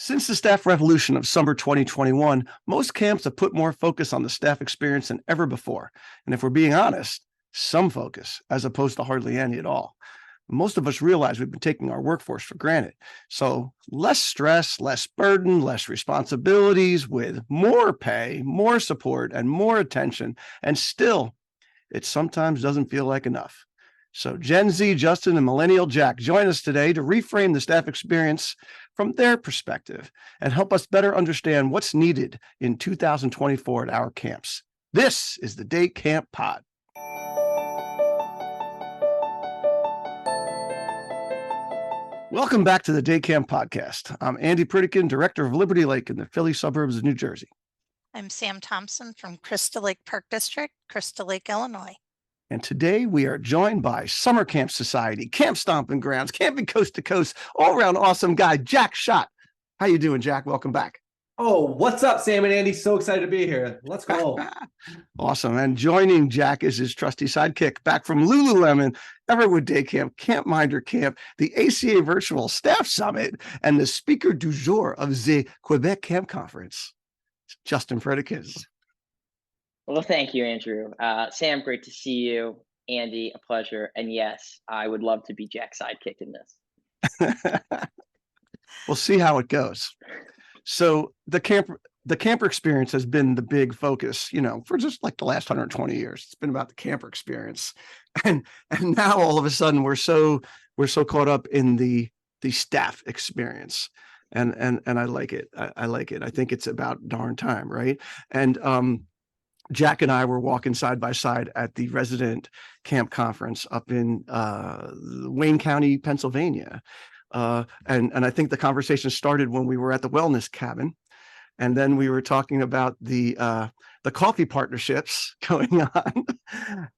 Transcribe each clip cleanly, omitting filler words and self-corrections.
Since the staff revolution of summer 2021, most camps have put more focus on the staff experience than ever before. And if we're being honest, some focus as opposed to hardly any at all. Most of us realize we've been taking our workforce for granted. So less stress, less burden, less responsibilities with more pay, more support, and more attention. And still, it sometimes doesn't feel like enough. So Gen Z, Justin, and Millennial Jack join us today to reframe the staff experience from their perspective and help us better understand what's needed in 2024 at our camps. This is the Day Camp Pod. Welcome back to the Day Camp Podcast. I'm Andy Pritikin, Director of Liberty Lake in the Philly suburbs of New Jersey. I'm Sam Thompson from Crystal Lake Park District, Crystal Lake, Illinois. And today we are joined by Summer Camp Society, Camp Stomping Grounds, Camping Coast to Coast, all-around awesome guy, Jack Schott. How you doing, Jack? Welcome back. Oh, what's up, Sam and Andy? So excited to be here. Let's go. Awesome. And joining Jack is his trusty sidekick, back from Lululemon, Everwood Day Camp, Camp Minder Camp, the ACA Virtual Staff Summit, and the speaker du jour of the Quebec Camp Conference, Justin Pritikin. Well, thank you, Andrew. Sam, great to see you. Andy, a pleasure. And yes, I would love to be Jack's sidekick in this. We'll see how it goes. So the camper experience has been the big focus, for just like the last 120 years. It's been about the camper experience. And now all of a sudden we're so caught up in the staff experience. And I like it. I like it. I think it's about darn time, right? And Jack and I were walking side by side at the resident camp conference up in Wayne County, Pennsylvania. And I think the conversation started when we were at the wellness cabin. And then we were talking about the coffee partnerships going on.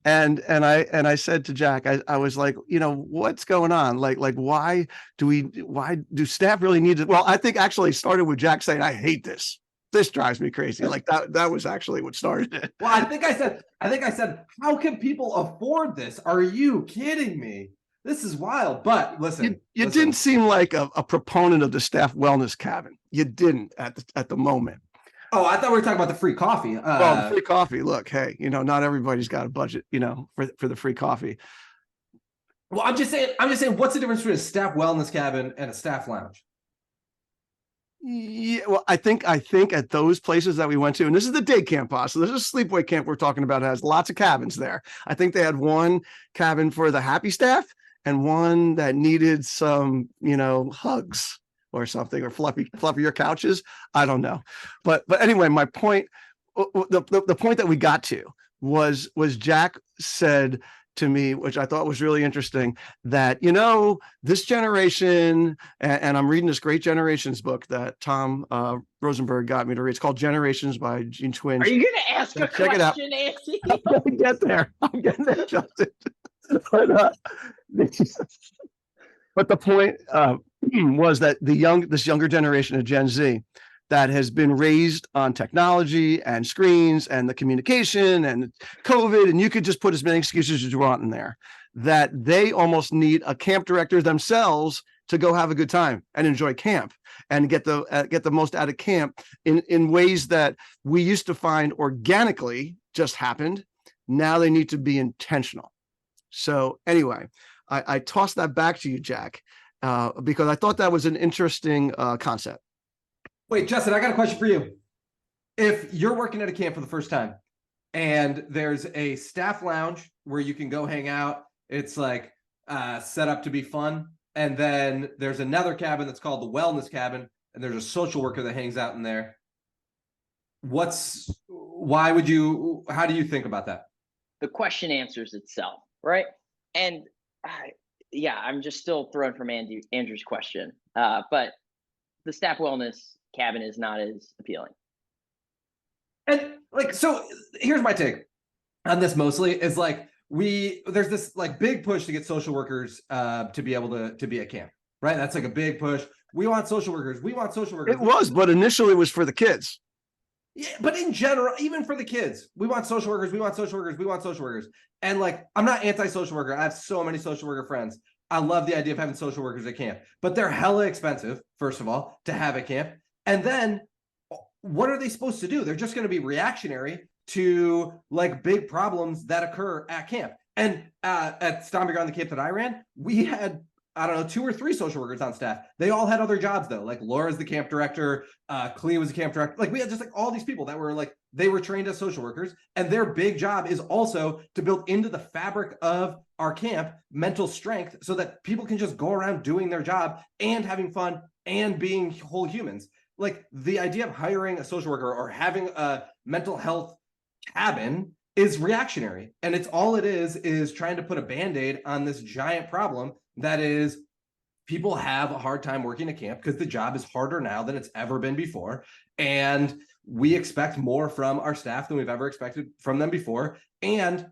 And I said to Jack, I was like, what's going on? Like why do staff really need it? Well, I think actually it started with Jack saying, I hate this. This drives me crazy. Like that was actually what started it. Well, I think I said, how can people afford this? Are you kidding me? This is wild. But listen, you didn't seem like a proponent of the staff wellness cabin. You didn't at the moment. Oh, I thought we were talking about the free coffee. Well, free coffee. Look, hey, not everybody's got a budget, for the free coffee. Well, I'm just saying, what's the difference between a staff wellness cabin and a staff lounge? Yeah, well, I think at those places that we went to, and this is the day camp pod, so this is a sleepaway camp we're talking about, has lots of cabins there. I think they had one cabin for the happy staff and one that needed some, hugs or something, or fluffier couches. I don't know, but anyway, my point, the point that we got to was Jack said to me, which I thought was really interesting, that, this generation, and I'm reading this Great Generations book that Tom Rosenberg got me to read. It's called Generations by Gene Twins. Are you going to ask a question, Andy? I'm going to get there. I'm getting there, Justin. But the point was that this younger generation of Gen Z that has been raised on technology and screens and the communication and COVID, and you could just put as many excuses as you want in there, that they almost need a camp director themselves to go have a good time and enjoy camp and get the most out of camp in ways that we used to find organically just happened. Now they need to be intentional. So anyway, I tossed that back to you, Jack, because I thought that was an interesting concept. Wait, Justin, I got a question for you. If you're working at a camp for the first time and there's a staff lounge where you can go hang out, it's like set up to be fun. And then there's another cabin that's called the wellness cabin, and there's a social worker that hangs out in there. How do you think about that? The question answers itself, right? And I'm just still throwing from Andrew's question. But the staff wellness cabin is not as appealing. And so here's my take on this mostly is there's this big push to get social workers to be able to be at camp, right? That's like a big push. We want social workers. It was, but initially it was for the kids. Yeah, but in general, even for the kids, we want social workers. And I'm not anti-social worker. I have so many social worker friends. I love the idea of having social workers at camp, but they're hella expensive, first of all, to have at camp. And then what are they supposed to do? They're just going to be reactionary to like big problems that occur at camp. And at Stomping Ground, the camp that I ran, we had, I don't know, 2 or 3 social workers on staff. They all had other jobs though. Like Laura's the camp director, Clea was the camp director. Like we had just like all these people that were like, they were trained as social workers, and their big job is also to build into the fabric of our camp mental strength so that people can just go around doing their job and having fun and being whole humans. Like the idea of hiring a social worker or having a mental health cabin is reactionary. And it's all it is trying to put a Band-Aid on this giant problem that is people have a hard time working at camp because the job is harder now than it's ever been before. And we expect more from our staff than we've ever expected from them before. And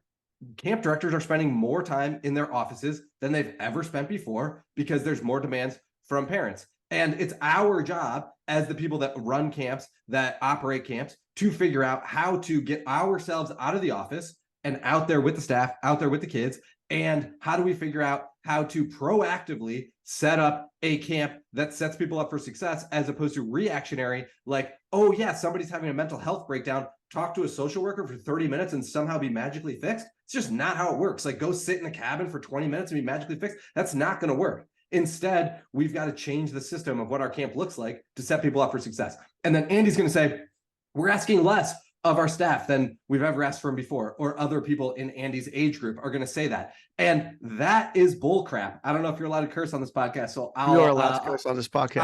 camp directors are spending more time in their offices than they've ever spent before because there's more demands from parents. And it's our job as the people that run camps, that operate camps, to figure out how to get ourselves out of the office and out there with the staff, out there with the kids. And how do we figure out how to proactively set up a camp that sets people up for success as opposed to reactionary, like, oh yeah, somebody's having a mental health breakdown, talk to a social worker for 30 minutes and somehow be magically fixed. It's just not how it works. Like go sit in a cabin for 20 minutes and be magically fixed. That's not going to work. Instead, we've got to change the system of what our camp looks like to set people up for success. And then Andy's going to say, we're asking less of our staff than we've ever asked from before, or other people in Andy's age group are going to say that. And that is bull crap. I don't know if you're allowed to curse on this podcast. So You're allowed to curse on this podcast.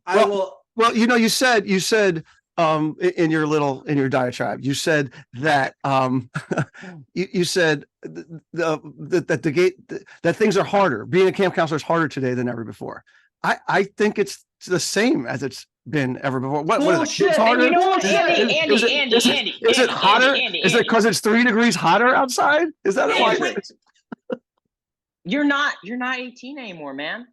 I will. Well, you know, you said in your diatribe, you said that you said that things are harder. Being a camp counselor is harder today than ever before. I think it's the same as it's been ever before. What is it? It's harder. You know what, Andy, is it hotter? Is it because it's 3 degrees hotter outside? Is that why? You're not 18 anymore, man.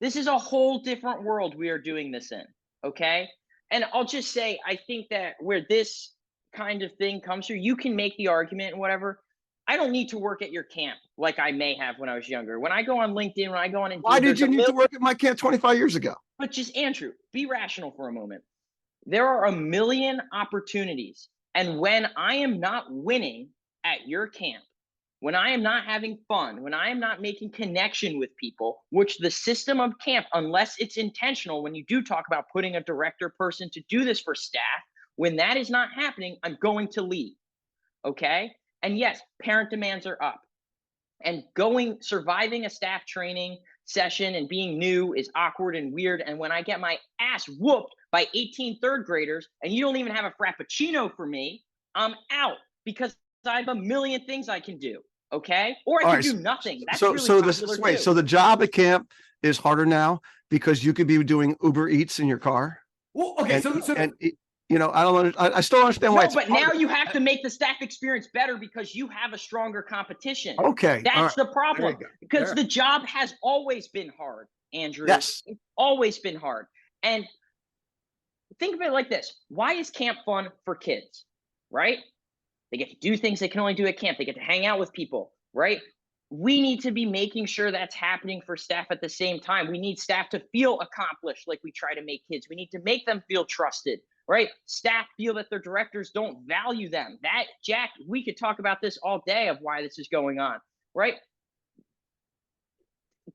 This is a whole different world we are doing this in. Okay. And I'll just say, I think that where this kind of thing comes through, you can make the argument and whatever. I don't need to work at your camp like I may have when I was younger. When I go on LinkedIn, when I go on Indeed, why did you need to work at my camp 25 years ago? But just Andrew, be rational for a moment. There are a million opportunities. And when I am not winning at your camp, when I am not having fun, when I am not making connection with people, which the system of camp, unless it's intentional, when you do talk about putting a director person to do this for staff, when that is not happening, I'm going to leave. Okay. And yes, parent demands are up. And surviving a staff training session and being new is awkward and weird. And when I get my ass whooped by 18 third graders and you don't even have a frappuccino for me, I'm out because I have a million things I can do. Okay. Or I can do nothing. That's really popular too. So the job at camp is harder now because you could be doing Uber Eats in your car. Well, okay. You know, I still don't understand why. No, but now you have to make the staff experience better because you have a stronger competition. Okay. That's the problem. Because the job has always been hard, Andrew. Yes. It's always been hard. And think of it like this. Why is camp fun for kids? Right? They get to do things they can only do at camp. They get to hang out with people, right? We need to be making sure that's happening for staff at the same time. We need staff to feel accomplished like we try to make kids. We need to make them feel trusted. Right? Staff feel that their directors don't value them. Jack, we could talk about this all day of why this is going on, right?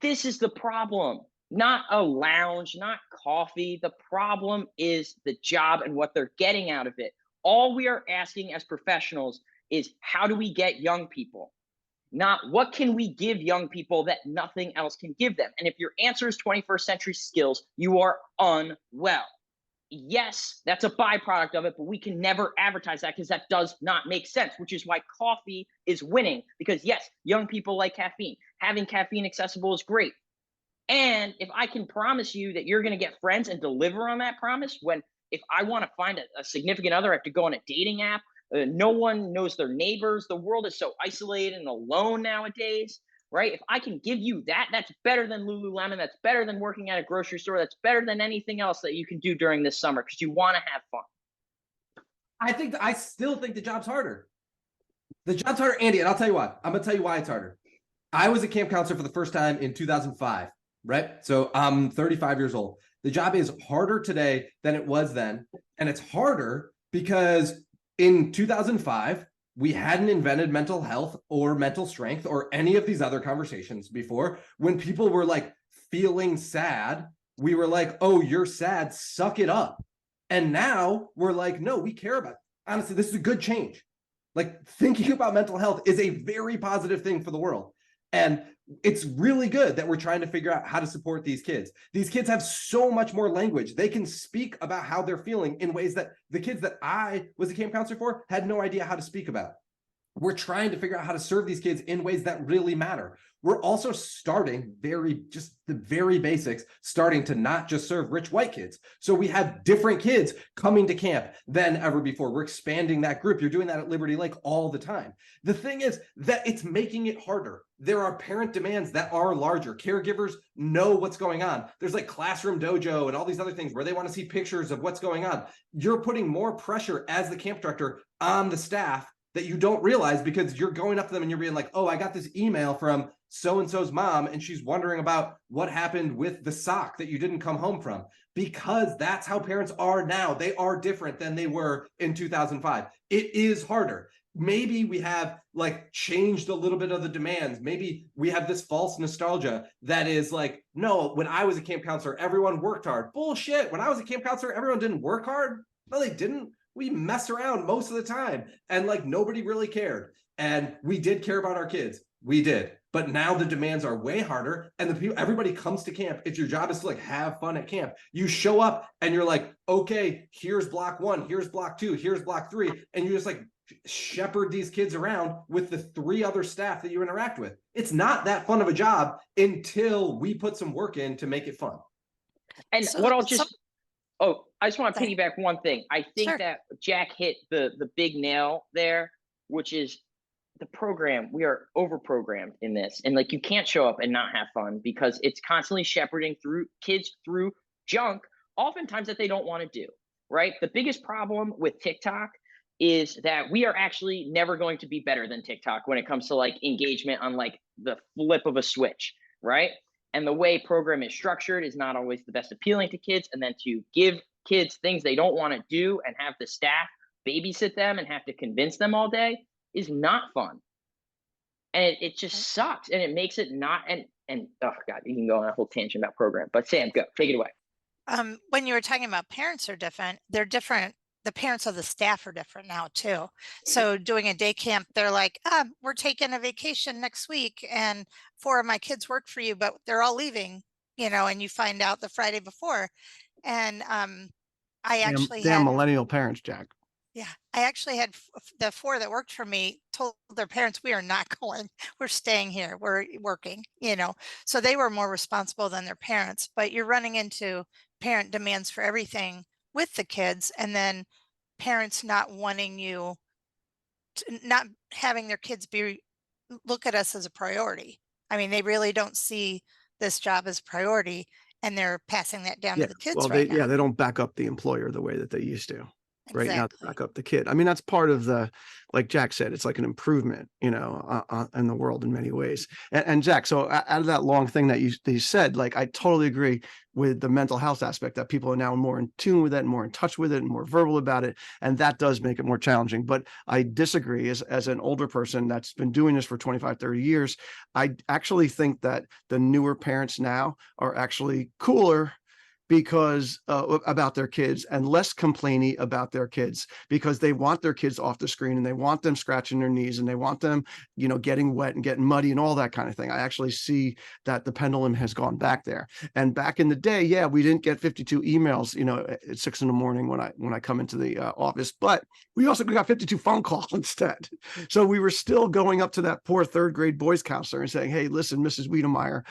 This is the problem. Not a lounge, not coffee. The problem is the job and what they're getting out of it. All we are asking as professionals is how do we get young people? Not what can we give young people that nothing else can give them? And if your answer is 21st century skills, you are unwell. Yes, that's a byproduct of it, but we can never advertise that because that does not make sense, which is why coffee is winning. Because yes, young people like caffeine. Having caffeine accessible is great. And if I can promise you that you're going to get friends and deliver on that promise, if I want to find a significant other, I have to go on a dating app. No one knows their neighbors. The world is so isolated and alone nowadays. Right? If I can give you that, that's better than Lululemon. That's better than working at a grocery store. That's better than anything else that you can do during this summer because you want to have fun. I still think the job's harder. The job's harder, Andy, and I'll tell you why. I'm going to tell you why it's harder. I was a camp counselor for the first time in 2005, right? So I'm 35 years old. The job is harder today than it was then. And it's harder because in 2005, we hadn't invented mental health or mental strength or any of these other conversations before. When people were like feeling sad, we were like, oh, you're sad, suck it up. And now we're like, no, we care about it. Honestly, this is a good change. Like thinking about mental health is a very positive thing for the world. And it's really good that we're trying to figure out how to support these kids. These kids have so much more language. They can speak about how they're feeling in ways that the kids that I was a camp counselor for had no idea how to speak about. We're trying to figure out how to serve these kids in ways that really matter. We're also starting just the very basics, starting to not just serve rich white kids. So we have different kids coming to camp than ever before. We're expanding that group. You're doing that at Liberty Lake all the time. The thing is that it's making it harder. There are parent demands that are larger. Caregivers know what's going on. There's like Classroom Dojo and all these other things where they want to see pictures of what's going on. You're putting more pressure as the camp director on the staff that you don't realize because you're going up to them and you're being like, oh, I got this email from so-and-so's mom and she's wondering about what happened with the sock that you didn't come home from, because that's how parents are now. They are different than they were in 2005. It is harder. Maybe we have like changed a little bit of the demands. Maybe we have this false nostalgia that is like, no, when I was a camp counselor, everyone worked hard. Bullshit. When I was a camp counselor, everyone didn't work hard. No, they didn't. We messed around most of the time and like nobody really cared. And we did care about our kids. We did. But now the demands are way harder and everybody comes to camp. If your job is to like have fun at camp, you show up and you're like, okay, here's block 1, here's block 2, here's block 3. And you just like shepherd these kids around with the 3 other staff that you interact with. It's not that fun of a job until we put some work in to make it fun. And So- what I'll just, so- oh, I just want to Sorry. piggyback one thing. I think Sure. that Jack hit the big nail there, which is the program. We are over-programmed in this. And like, you can't show up and not have fun because it's constantly shepherding through kids through junk, oftentimes that they don't want to do, right? The biggest problem with TikTok is that we are actually never going to be better than TikTok when it comes to like engagement on like the flip of a switch, right? And the way program is structured is not always the best appealing to kids. And then to give kids things they don't want to do and have the staff babysit them and have to convince them all day is not fun. And it just sucks. And it makes it not, and oh God, you can go on a whole tangent about program, but Sam, go, take it away. When you were talking about parents are different, they're different. The parents of the staff are different now too. So doing a day camp, they're like, we're taking a vacation next week and 4 of my kids work for you, but they're all leaving, and you find out the Friday before. And I actually Damn had, millennial parents, Jack. yeah, I actually had the 4 that worked for me told their parents, we are not going, we're staying here, we're working, so they were more responsible than their parents. But you're running into parent demands for everything with the kids, and then parents not wanting you to, not having their kids look at us as a priority. I mean, they really don't see this job as a priority, and they're passing that down to the kids well, right now. they don't back up the employer the way that they used to. Right now, to Exactly. back up the kid. I mean, that's part of like Jack said, it's like an improvement, in the world in many ways. And Jack, so out of that long thing that you said, like, I totally agree with the mental health aspect, that people are now more in tune with it, and more in touch with it, and more verbal about it. And that does make it more challenging. But I disagree as an older person that's been doing this for 25, 30 years. I actually think that the newer parents now are actually cooler because about their kids, and less complainy about their kids, because they want their kids off the screen and they want them scratching their knees and they want them, getting wet and getting muddy and all that kind of thing. I actually see that the pendulum has gone back there. And back in the day, yeah, we didn't get 52 emails, at 6 a.m. when I come into the office, but we also got 52 phone calls instead. So we were still going up to that poor 3rd grade boys counselor and saying, hey, listen, Mrs. Wiedemeyer,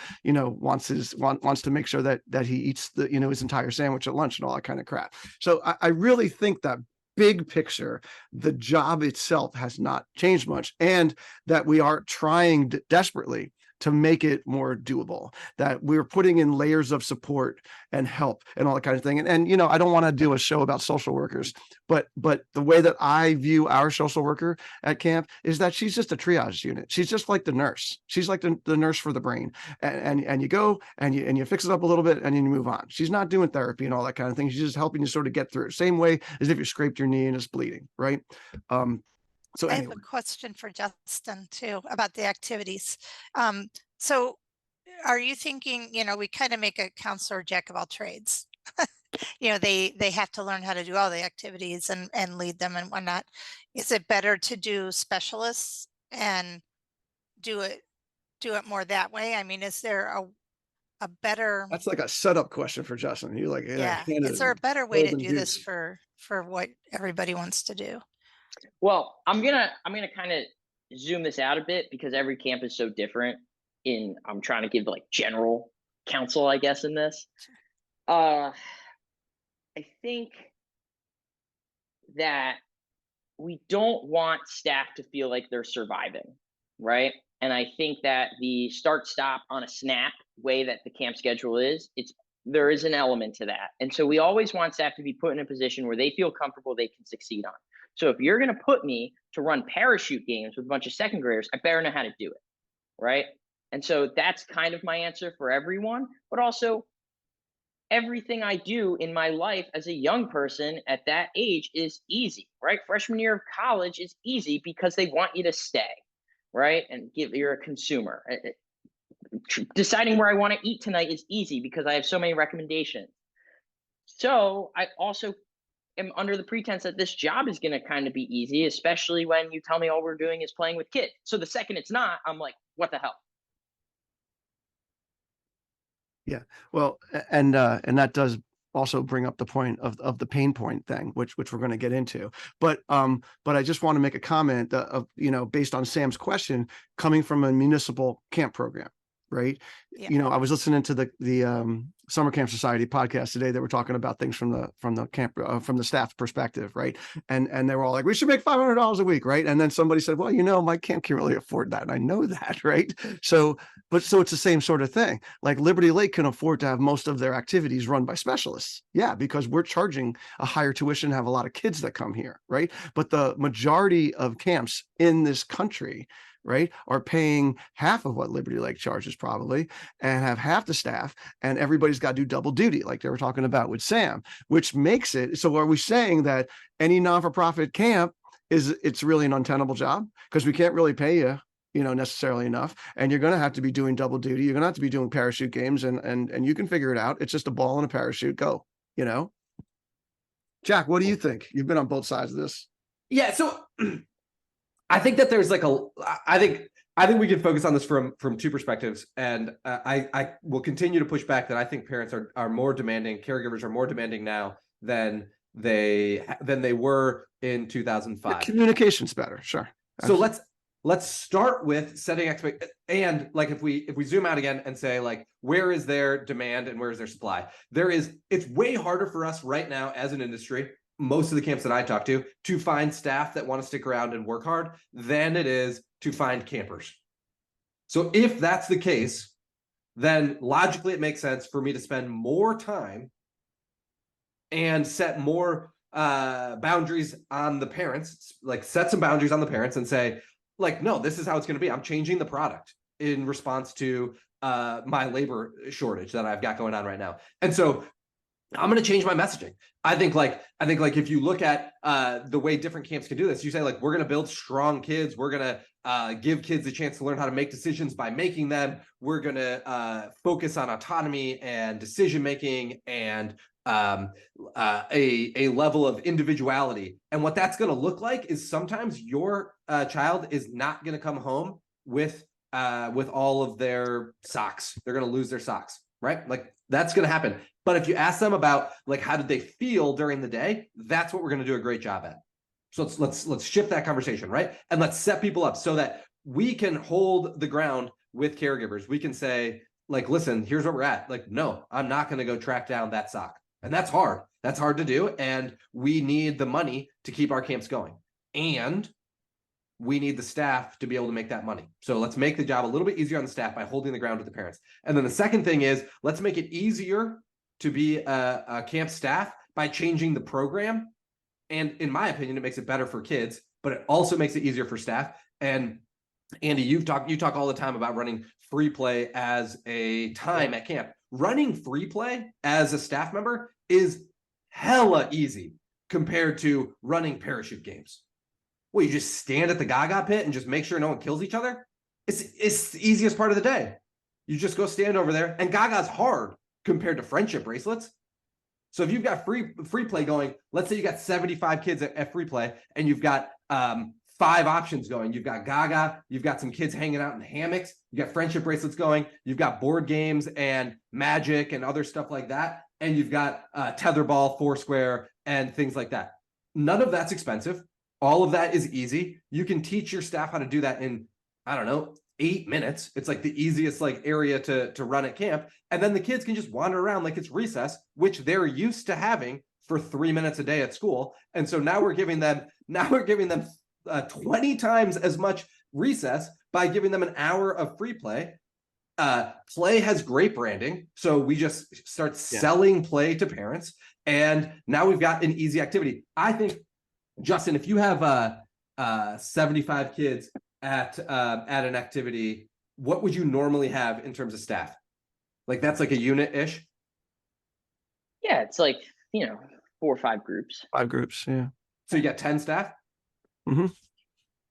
wants to make sure that he eats his entire sandwich at lunch and all that kind of crap. So I really think that big picture, the job itself has not changed much, and that we are trying desperately to make it more doable, that we're putting in layers of support and help and all that kind of thing. And you know, I don't want to do a show about social workers, but the way that I view our social worker at camp is that she's just a triage unit. She's just like the nurse. She's like the nurse for the brain. And you go and you fix it up a little bit and you move on. She's not doing therapy and all that kind of thing. She's just helping you sort of get through it. Same way as if you scraped your knee and it's bleeding, right? So I anyway. have a question for Justin too about the activities. So are you thinking, you know, we kind of make a counselor jack of all trades. You know, they have to learn how to do all the activities and lead them and whatnot. Is it better to do specialists and do it more that way? I mean, is there a better, That's like a setup question for Justin. You like, yeah, is there a better way to do this for what everybody wants to do? Well, I'm gonna kind of zoom this out a bit because every camp is so different. I'm trying to give like general counsel, I guess, in this. I think that we don't want staff to feel like they're surviving, right? And I think that the start-stop on a snap way that the camp schedule is, there is an element to that. And so we always want staff to be put in a position where they feel comfortable they can succeed on. So if you're going to put me to run parachute games with a bunch of second graders, I better know how to do it, right? And so that's kind of my answer for everyone. But also, everything I do in my life as a young person at that age is easy, right? Freshman year of college is easy because they want you to stay, right? And you're a consumer. Deciding where I want to eat tonight is easy because I have so many recommendations. So I also am under the pretense that this job is going to kind of be easy, especially when you tell me all we're doing is playing with kids. So the second it's not, I'm like, what the hell? Yeah, well, and that does also bring up the point of the pain point thing, which we're going to get into. But I just want to make a comment of, you know, based on Sam's question, coming from a municipal camp program, right? Yeah. You know, I was listening to the Summer Camp Society podcast today. They were talking about things from the camp from the staff perspective, right? And they were all like, we should make $500 a week, right? And then somebody said, well, you know, my camp can't really afford that, and I know that, right? So it's the same sort of thing. Like Liberty Lake can afford to have most of their activities run by specialists, yeah, because we're charging a higher tuition, have a lot of kids that come here, right? But the majority of camps in this country, right, are paying half of what Liberty Lake charges probably, and have half the staff, and everybody's got to do double duty, like they were talking about with Sam, which makes it so. Are we saying that any non-for-profit camp it's really an untenable job because we can't really pay you, you know, necessarily enough, and you're going to have to be doing double duty. You're going to have to be doing parachute games, and you can figure it out. It's just a ball and a parachute. Go, you know. Jack, what do you think? You've been on both sides of this. Yeah, so I think that there's like I think we can focus on this from two perspectives, and I will continue to push back that I think parents are more demanding, caregivers are more demanding now than they were in 2005. Communication's better, sure. So let's start with setting expectations, and like if we zoom out again and say, like, where is their demand and where is their supply? It's way harder for us right now as an industry, most of the camps that I talk to find staff that want to stick around and work hard than it is to find campers. So if that's the case, then logically it makes sense for me to spend more time and set more boundaries on the parents, like set some boundaries on the parents and say, like, no, this is how it's going to be. I'm changing the product in response to my labor shortage that I've got going on right now. And so I'm going to change my messaging. I think like if you look at the way different camps can do this, you say, like, we're going to build strong kids. We're going to give kids a chance to learn how to make decisions by making them. We're going to focus on autonomy and decision making and a level of individuality. And what that's going to look like is sometimes your child is not going to come home with all of their socks. They're going to lose their socks, right? Like, that's going to happen. But if you ask them about, like, how did they feel during the day, that's what we're going to do a great job at. So let's shift that conversation, right? And let's set people up so that we can hold the ground with caregivers. We can say, like, listen, here's where we're at. Like, no, I'm not going to go track down that sock. And that's hard. That's hard to do. And we need the money to keep our camps going. And we need the staff to be able to make that money. So let's make the job a little bit easier on the staff by holding the ground with the parents. And then the second thing is, let's make it easier to be a camp staff by changing the program. And in my opinion, it makes it better for kids, but it also makes it easier for staff. And Andy, you talk all the time about running free play as a time at camp. Running free play as a staff member is hella easy compared to running parachute games. Well, you just stand at the Gaga pit and just make sure no one kills each other. It's the easiest part of the day. You just go stand over there, and Gaga's hard compared to friendship bracelets. So if you've got free play going, let's say you got 75 kids at free play, and you've got 5 options going. You've got Gaga, you've got some kids hanging out in hammocks, you got friendship bracelets going, you've got board games and magic and other stuff like that, and you've got tetherball, Foursquare, and things like that. None of that's expensive. All of that is easy. You can teach your staff how to do that in, I don't know, 8 minutes. It's like the easiest area to run at camp. And then the kids can just wander around like it's recess, which they're used to having for 3 minutes a day at school. And so now we're giving them 20 times as much recess by giving them an hour of free play. Play has great branding. So we just start selling play to parents. And now we've got an easy activity. I think, Justin, if you have 75 kids at an activity, what would you normally have in terms of staff? Like that's like a unit-ish? Yeah, it's like, 4 or 5 groups. 5 groups, yeah. So you got 10 staff? Mm-hmm.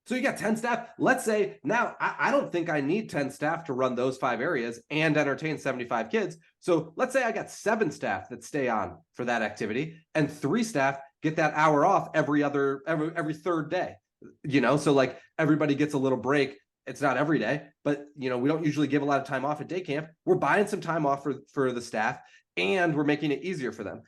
So you got 10 staff. Let's say now, I don't think I need 10 staff to run those 5 areas and entertain 75 kids. So let's say I got 7 staff that stay on for that activity, and 3 staff get that hour off every third day. So like everybody gets a little break. It's not every day, but we don't usually give a lot of time off at day camp. We're buying some time off for the staff, and we're making it easier for them.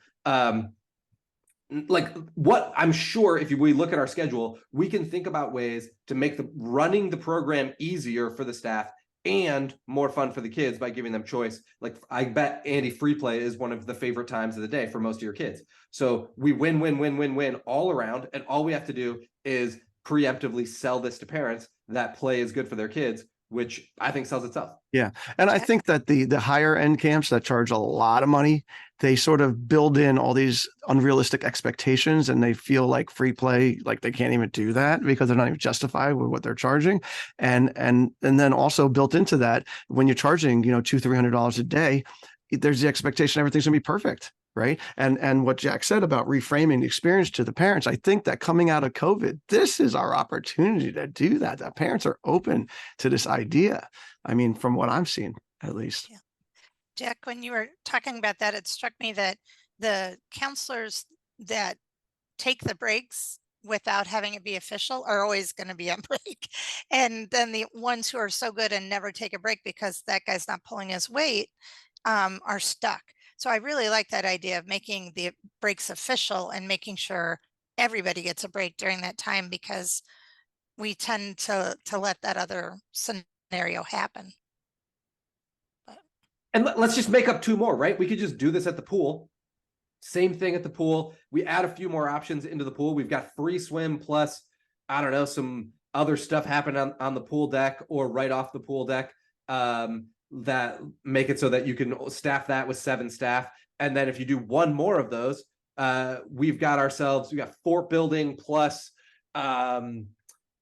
Like what I'm sure if we look at our schedule, we can think about ways to make running the program easier for the staff and more fun for the kids by giving them choice. Like I bet, Andy, free play is one of the favorite times of the day for most of your kids. So we win all around, and all we have to do is preemptively sell this to parents that play is good for their kids, which I think sells itself. Yeah. And I think that the higher end camps that charge a lot of money, they sort of build in all these unrealistic expectations, and they feel like free play, like they can't even do that because they're not even justified with what they're charging. And then also built into that, when you're charging, $200-$300 a day, there's the expectation everything's gonna be perfect. Right. And what Jack said about reframing the experience to the parents, I think that coming out of COVID, this is our opportunity to do that. That parents are open to this idea. I mean, from what I'm seeing, at least. Yeah. Jack, when you were talking about that, it struck me that the counselors that take the breaks without having it be official are always going to be on break. And then the ones who are so good and never take a break because that guy's not pulling his weight are stuck. So I really like that idea of making the breaks official and making sure everybody gets a break during that time, because we tend to let that other scenario happen. And let's just make up 2 more, right? We could just do this at the pool. Same thing at the pool. We add a few more options into the pool. We've got free swim plus, I don't know, some other stuff happen on the pool deck or right off the pool deck. That make it so that you can staff that with 7 staff. And then if you do 1 more of those, we've got fort building plus some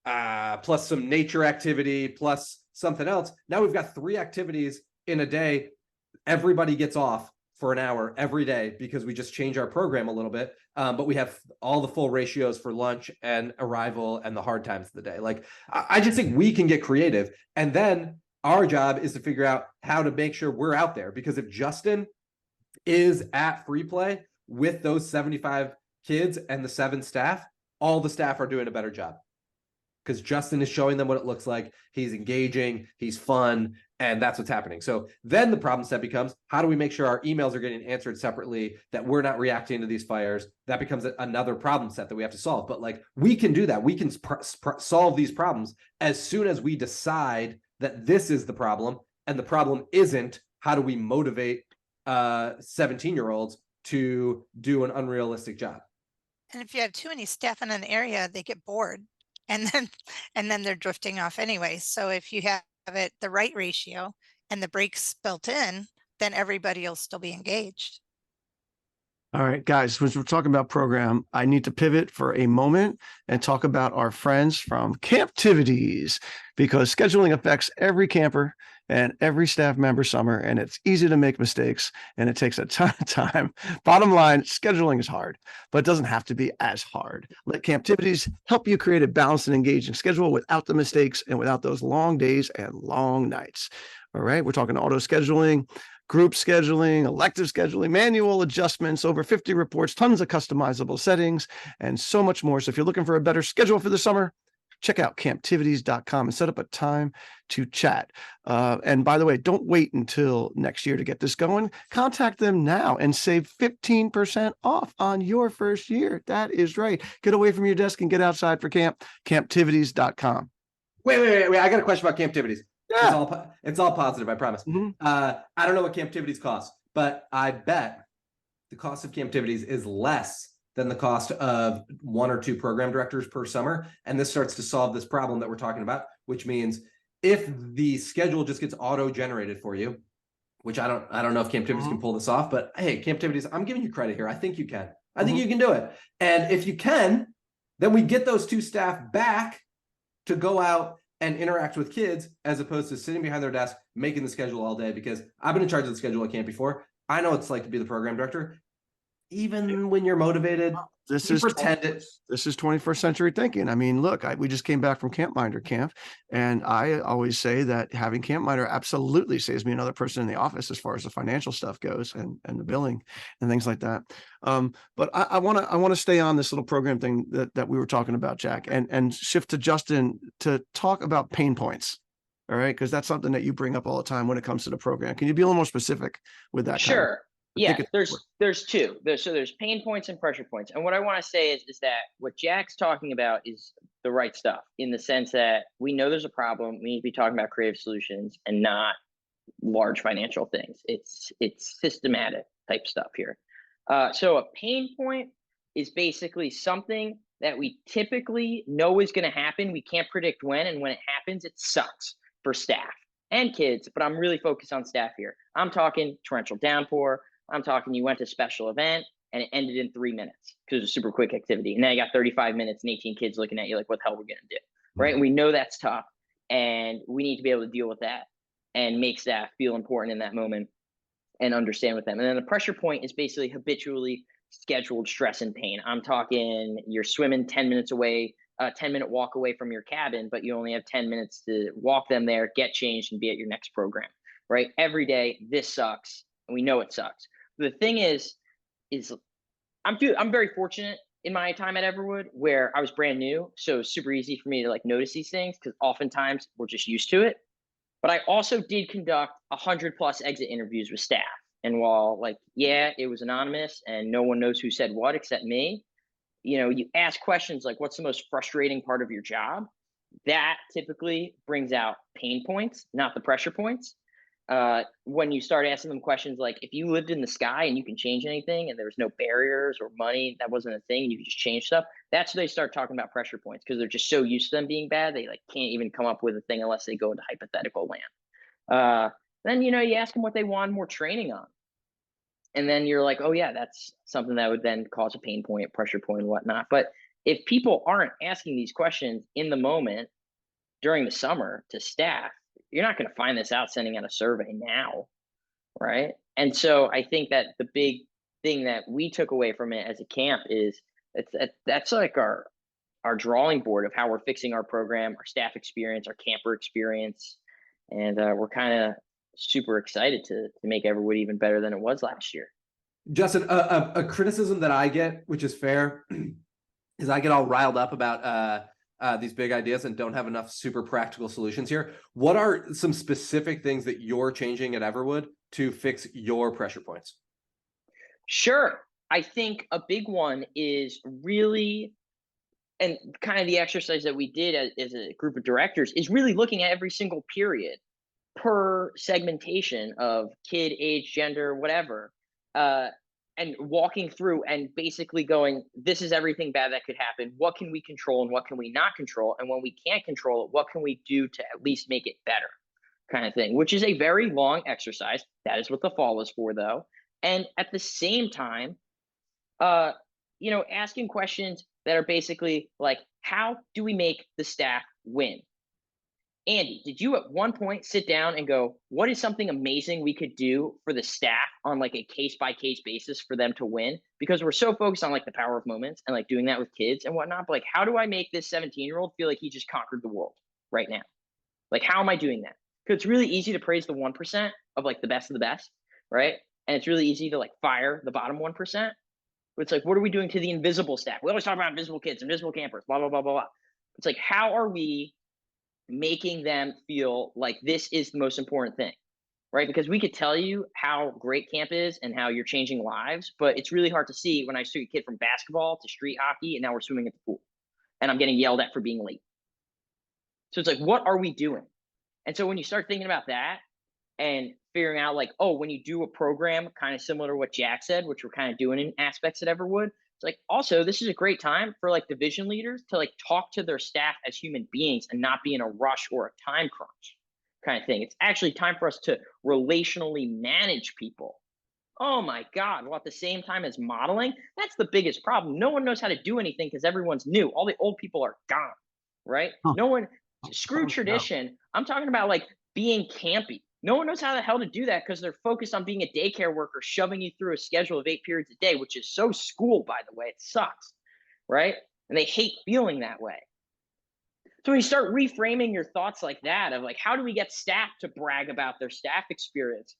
nature activity plus something else. Now we've got 3 activities in a day. Everybody gets off for an hour every day because we just change our program a little bit. But we have all the full ratios for lunch and arrival and the hard times of the day. Like I just think we can get creative, and then our job is to figure out how to make sure we're out there, because if Justin is at free play with those 75 kids and the 7 staff, all the staff are doing a better job because Justin is showing them what it looks like. He's engaging, he's fun, and that's what's happening. So then the problem set becomes, how do we make sure our emails are getting answered separately, that we're not reacting to these fires? That becomes another problem set that we have to solve. But like, we can do that. We can solve these problems as soon as we decide that this is the problem, and the problem isn't how do we motivate 17-year-olds to do an unrealistic job. And if you have too many staff in an area, they get bored and then they're drifting off anyway. So if you have it the right ratio and the breaks built in, then everybody will still be engaged. All right, guys, since we're talking about program, I need to pivot for a moment and talk about our friends from Camptivities, because scheduling affects every camper and every staff member summer, and it's easy to make mistakes and it takes a ton of time. Bottom line, scheduling is hard, but it doesn't have to be as hard. Let Camptivities help you create a balanced and engaging schedule without the mistakes and without those long days and long nights. All right, we're talking auto scheduling, group scheduling, elective scheduling, manual adjustments, over 50 reports, tons of customizable settings, and so much more. So if you're looking for a better schedule for the summer, check out camptivities.com and set up a time to chat. And by the way, don't wait until next year to get this going. Contact them now and save 15% off on your first year. That is right. Get away from your desk and get outside for camp. Camptivities.com. Wait. I got a question about Camptivities. Yeah. It's all positive, I promise. Mhm. I don't know what Camptivities cost, but I bet the cost of Camptivities is less than the cost of 1 or 2 program directors per summer. And this starts to solve this problem that we're talking about, which means if the schedule just gets auto-generated for you, which I don't know if Camptivities can pull this off, but hey, Camptivities, I'm giving you credit here. I think you can. I think you can do it. And if you can, then we get those 2 staff back to go out and interact with kids, as opposed to sitting behind their desk making the schedule all day. Because I've been in charge of the schedule at camp before. I know what it's like to be the program director. Even when you're motivated, This you is pretend it. This is 21st century thinking. I mean, look, we just came back from Campminder camp, and I always say that having Campminder absolutely saves me another person in the office as far as the financial stuff goes, and the billing and things like that. But I want to stay on this little program thing that we were talking about, Jack, and shift to Justin to talk about pain points. All right, because that's something that you bring up all the time when it comes to the program. Can you be a little more specific with that? Sure. Yeah, there's 2. So there's pain points and pressure points. And what I want to say is that what Jack's talking about is the right stuff, in the sense that we know there's a problem. We need to be talking about creative solutions and not large financial things. It's systematic type stuff here. So a pain point is basically something that we typically know is going to happen. We can't predict when, and when it happens, it sucks for staff and kids, but I'm really focused on staff here. I'm talking torrential downpour. I'm talking you went to special event and it ended in 3 minutes because it was a super quick activity. And now you got 35 minutes and 18 kids looking at you like, what the hell are we going to do? Right. And we know that's tough, and we need to be able to deal with that and make staff feel important in that moment and understand with them. And then the pressure point is basically habitually scheduled stress and pain. I'm talking you're swimming 10 minutes away, 10-minute walk away from your cabin, but you only have 10 minutes to walk them there, get changed, and be at your next program. Right. Every day, this sucks. And we know it sucks. The thing is I'm very fortunate in my time at Everwood, where I was brand new. So it's super easy for me to like notice these things, because oftentimes we're just used to it. But I also did conduct 100+ exit interviews with staff. And while it was anonymous and no one knows who said what except me, you ask questions like, what's the most frustrating part of your job? That typically brings out pain points, not the pressure points. When you start asking them questions like, if you lived in the sky and you can change anything and there was no barriers or money, that wasn't a thing, you could just change stuff. That's when they start talking about pressure points, because they're just so used to them being bad. They can't even come up with a thing unless they go into hypothetical land. Then, you ask them what they want more training on. And then you're like, oh yeah, that's something that would then cause a pain point, pressure point, and whatnot. But if people aren't asking these questions in the moment during the summer to staff, you're not going to find this out sending out a survey now, right? And so I think that the big thing that we took away from it as a camp is that's like our drawing board of how we're fixing our program, our staff experience, our camper experience, and we're kind of super excited to make Everwood even better than it was last year. Justin, a criticism that I get, which is fair, is I get all riled up about these big ideas and don't have enough super practical solutions here. What are some specific things that you're changing at Everwood to fix your pressure points? Sure. I think a big one is really, and kind of the exercise that we did as a group of directors, is really looking at every single period per segmentation of kid, age, gender, whatever, and walking through and basically going, this is everything bad that could happen. What can we control and what can we not control? And when we can't control it, what can we do to at least make it better? Kind of thing, which is a very long exercise. That is what the fall is for, though. And at the same time, asking questions that are basically like, how do we make the staff win? Andy, did you at one point sit down and go, what is something amazing we could do for the staff on like a case by case basis for them to win? Because we're so focused on like the power of moments and like doing that with kids and whatnot. But like, how do I make this 17-year-old feel like he just conquered the world right now? Like, how am I doing that? Because it's really easy to praise the 1% of like the best of the best, right? And it's really easy to like fire the bottom 1%. But it's like, what are we doing to the invisible staff? We always talk about invisible kids, invisible campers, blah, blah, blah, blah, blah. It's like, how are we making them feel like this is the most important thing, right? Because we could tell you how great camp is and how you're changing lives, but it's really hard to see when I took a kid from basketball to street hockey and now we're swimming at the pool and I'm getting yelled at for being late. So it's like, what are we doing? And so when you start thinking about that and figuring out like, oh, when you do a program kind of similar to what Jack said, which we're kind of doing in aspects at Everwood, it's like, also, this is a great time for like division leaders to like talk to their staff as human beings and not be in a rush or a time crunch kind of thing. It's actually time for us to relationally manage people. Oh my God. Well, at the same time as modeling, that's the biggest problem. No one knows how to do anything because everyone's new. All the old people are gone, right? Huh. No one, screw tradition. I'm talking about like being campy. No one knows how the hell to do that because they're focused on being a daycare worker, shoving you through a schedule of 8 periods a day, which is so school, by the way. It sucks, right? And they hate feeling that way. So when you start reframing your thoughts like that, of like, how do we get staff to brag about their staff experience?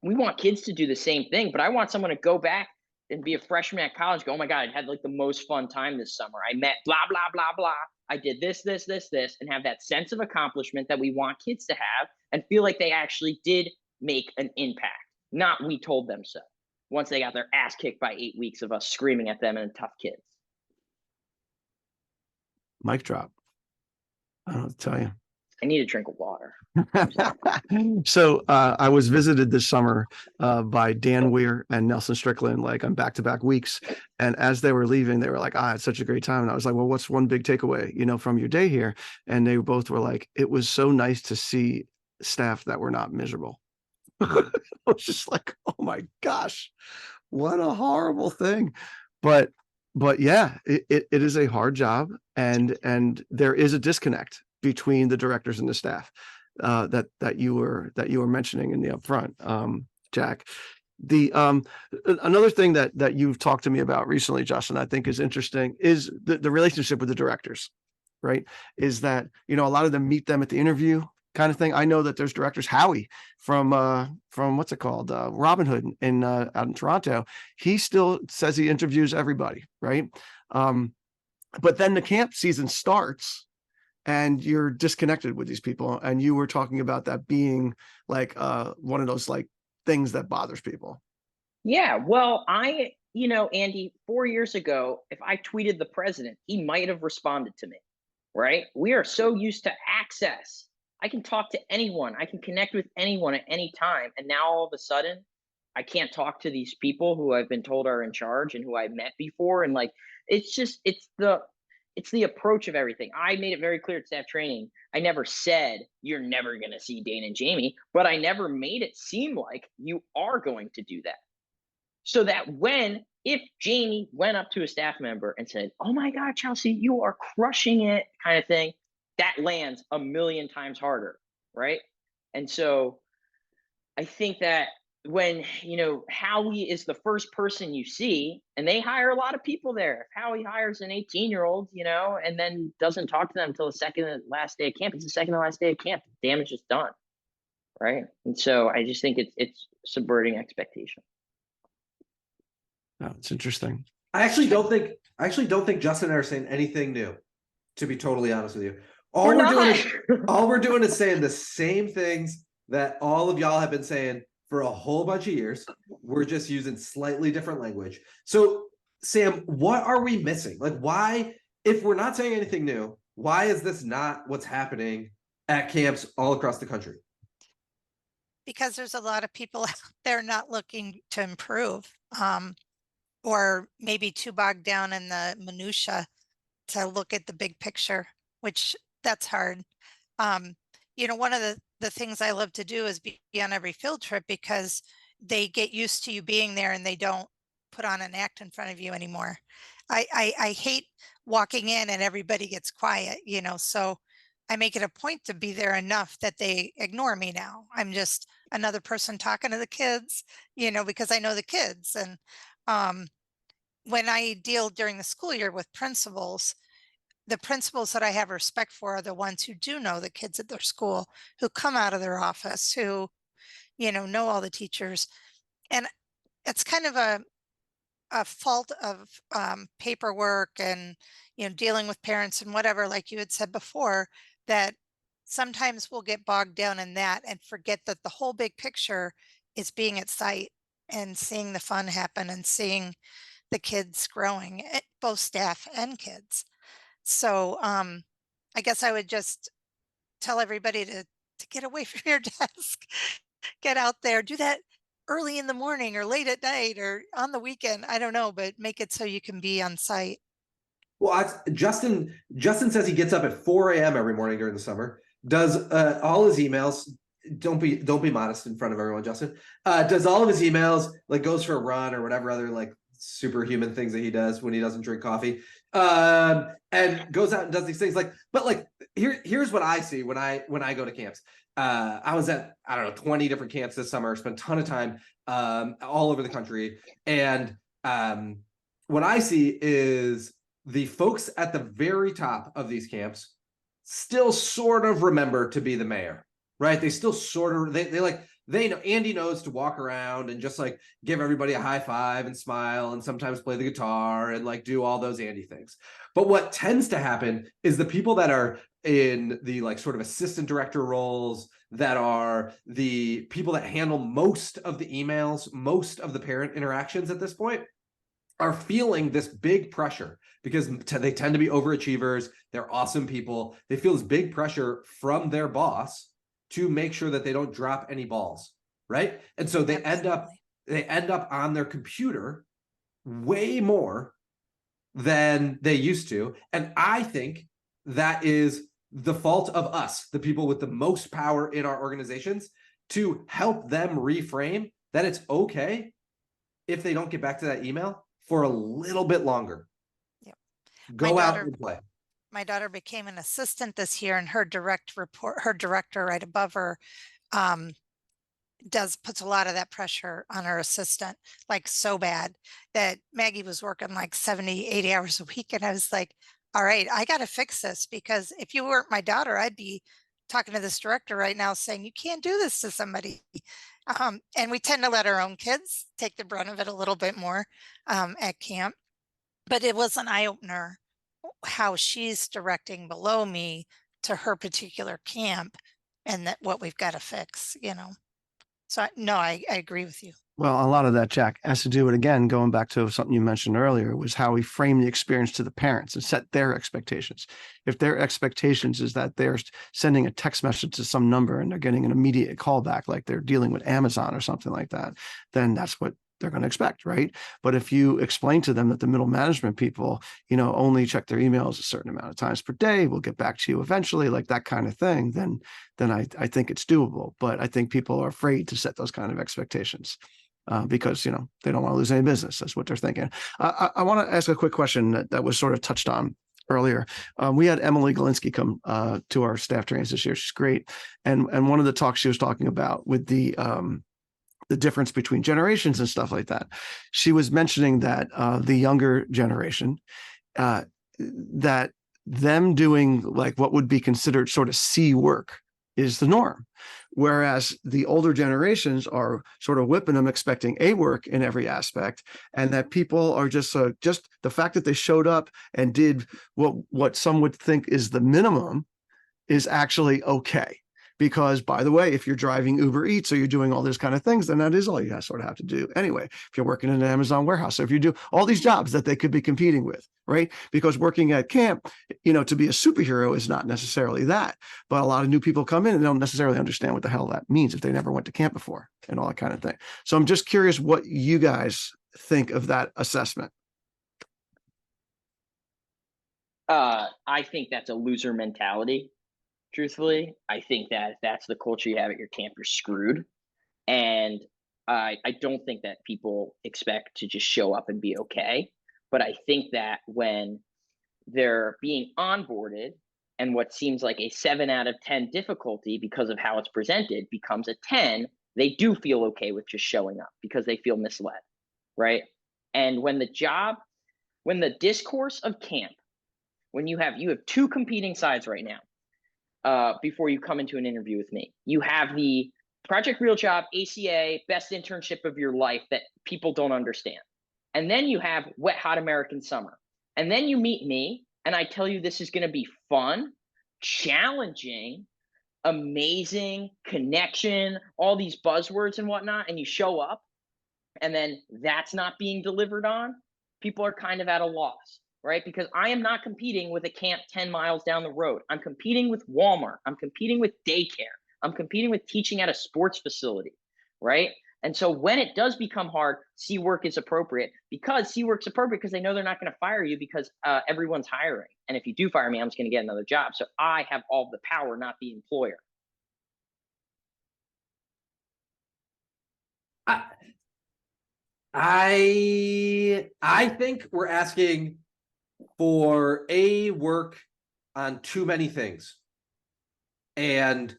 We want kids to do the same thing, but I want someone to go back and be a freshman at college, go, oh my God, I had like the most fun time this summer. I met blah, blah, blah, blah. I did this, this, this, this, and have that sense of accomplishment that we want kids to have and feel like they actually did make an impact, not we told them so, once they got their ass kicked by 8 weeks of us screaming at them and tough kids. Mic drop. I don't know what to tell you. I need a drink of water. So I was visited this summer by Dan Weir and Nelson Strickland, like on back-to-back weeks. And as they were leaving, they were like, it's such a great time. And I was like, well, what's one big takeaway, from your day here? And they both were like, it was so nice to see staff that were not miserable. I was just like, oh my gosh, what a horrible thing. But yeah, it is a hard job. And there is a disconnect between the directors and the staff that you were mentioning in the upfront, Jack. The another thing that you've talked to me about recently, Justin, I think is interesting is the relationship with the directors, right? Is that, a lot of them meet them at the interview kind of thing. I know that there's directors, Howie from what's it called? Robin Hood out in Toronto. He still says he interviews everybody, right? But then the camp season starts and you're disconnected with these people. And you were talking about that being like one of those like things that bothers people. Yeah, well, Andy, 4 years ago, if I tweeted the president, he might have responded to me, right? We are so used to access. I can talk to anyone. I can connect with anyone at any time. And now all of a sudden, I can't talk to these people who I've been told are in charge and who I've met before. And like, it's the approach of everything. I made it very clear at staff training. I never said you're never going to see Dane and Jamie, but I never made it seem like you are going to do that. So that if Jamie went up to a staff member and said, oh my God, Chelsea, you are crushing it kind of thing, that lands a million times harder, right? And so I think that when, Howie is the first person you see, and they hire a lot of people there. If Howie hires an 18-year-old, and then doesn't talk to them until the second to last day of camp, it's the second to last day of camp. The damage is done, right? And so I just think it's subverting expectation. Oh, it's interesting. I actually don't think Justin and I are saying anything new, to be totally honest with you. All we're doing is saying the same things that all of y'all have been saying for a whole bunch of years. We're just using slightly different language. So, Sam, what are we missing? Like, why, if we're not saying anything new, why is this not what's happening at camps all across the country? Because there's a lot of people out there not looking to improve. or maybe too bogged down in the minutia to look at the big picture, which that's hard. One of the things I love to do is be on every field trip, because they get used to you being there and they don't put on an act in front of you anymore. I hate walking in and everybody gets quiet, so I make it a point to be there enough that they ignore me now. I'm just another person talking to the kids, because I know the kids. And when I deal during the school year with principals, the principals that I have respect for are the ones who do know the kids at their school, who come out of their office, who, know all the teachers. And it's kind of a fault of paperwork and, dealing with parents and whatever, like you had said before, that sometimes we'll get bogged down in that and forget that the whole big picture is being at site and seeing the fun happen and seeing the kids growing, both staff and kids. So I guess I would just tell everybody to get away from your desk, get out there, do that early in the morning or late at night or on the weekend. I don't know, but make it so you can be on site. Well, Justin says he gets up at 4 a.m. every morning during the summer, does all his emails. Don't be modest in front of everyone, Justin. Does all of his emails, like goes for a run or whatever other like superhuman things that he does when he doesn't drink coffee, and goes out and does these things. But here's what I see when I go to camps. I was at, I don't know, 20 different camps this summer, spent a ton of time all over the country. And what I see is the folks at the very top of these camps still sort of remember to be the mayor, right? They still sort of, they know, Andy knows to walk around and just like give everybody a high five and smile and sometimes play the guitar and like do all those Andy things. But what tends to happen is the people that are in the like sort of assistant director roles, that are the people that handle most of the emails, most of the parent interactions at this point, are feeling this big pressure because they tend to be overachievers. They're awesome people. They feel this big pressure from their boss to make sure that they don't drop any balls, right? And so they end up on their computer way more than they used to. And I think that is the fault of us, the people with the most power in our organizations, to help them reframe that it's okay if they don't get back to that email for a little bit longer. Yep. Go out and play. My daughter became an assistant this year, and her director right above her puts a lot of that pressure on her assistant, like so bad that Maggie was working like 70, 80 hours a week. And I was like, all right, I got to fix this, because if you weren't my daughter, I'd be talking to this director right now saying, you can't do this to somebody. And we tend to let our own kids take the brunt of it a little bit more at camp. But it was an eye-opener how she's directing below me to her particular camp, and that what we've got to fix, So I agree with you. Well, a lot of that, Jack, has to do with, again, going back to something you mentioned earlier, was how we frame the experience to the parents and set their expectations. If their expectations is that they're sending a text message to some number and they're getting an immediate callback, like they're dealing with Amazon or something like that, then that's what they're going to expect, right? But if you explain to them that the middle management people, only check their emails a certain amount of times per day, we'll get back to you eventually, like that kind of thing, then I think it's doable. But I think people are afraid to set those kind of expectations. Because they don't want to lose any business. That's what they're thinking. I want to ask a quick question that was sort of touched on earlier. We had Emily Galinsky come to our staff trainings this year. She's great, and one of the talks she was talking about with the difference between generations and stuff like that. She was mentioning that the younger generation, that them doing like what would be considered sort of C work is the norm. Whereas the older generations are sort of whipping them, expecting A work in every aspect, and that people are just the fact that they showed up and did what some would think is the minimum is actually okay. Because, by the way, if you're driving Uber Eats or you're doing all those kind of things, then that is all you sort of have to do anyway. If you're working in an Amazon warehouse, so if you do all these jobs that they could be competing with, right? Because working at camp, to be a superhero is not necessarily that. But a lot of new people come in and don't necessarily understand what the hell that means if they never went to camp before and all that kind of thing. So I'm just curious what you guys think of that assessment? I think that's a loser mentality. Truthfully, I think that if that's the culture you have at your camp, you're screwed. And I don't think that people expect to just show up and be okay. But I think that when they're being onboarded and what seems like a 7 out of 10 difficulty because of how it's presented becomes a 10, they do feel okay with just showing up because they feel misled, right? And when the discourse of camp, when you have two competing sides right now, before you come into an interview with me, you have the Project Real Job, ACA, best internship of your life that people don't understand. And then you have Wet Hot American Summer. And then you meet me and I tell you this is going to be fun, challenging, amazing, connection, all these buzzwords and whatnot, and you show up and then that's not being delivered on, people are kind of at a loss, right? Because I am not competing with a camp 10 miles down the road. I'm competing with Walmart. I'm competing with daycare. I'm competing with teaching at a sports facility, right? And so when it does become hard, C work is appropriate because C work's appropriate because they know they're not going to fire you because everyone's hiring. And if you do fire me, I'm just going to get another job. So I have all the power, not the employer. I think we're asking for A, work on too many things. And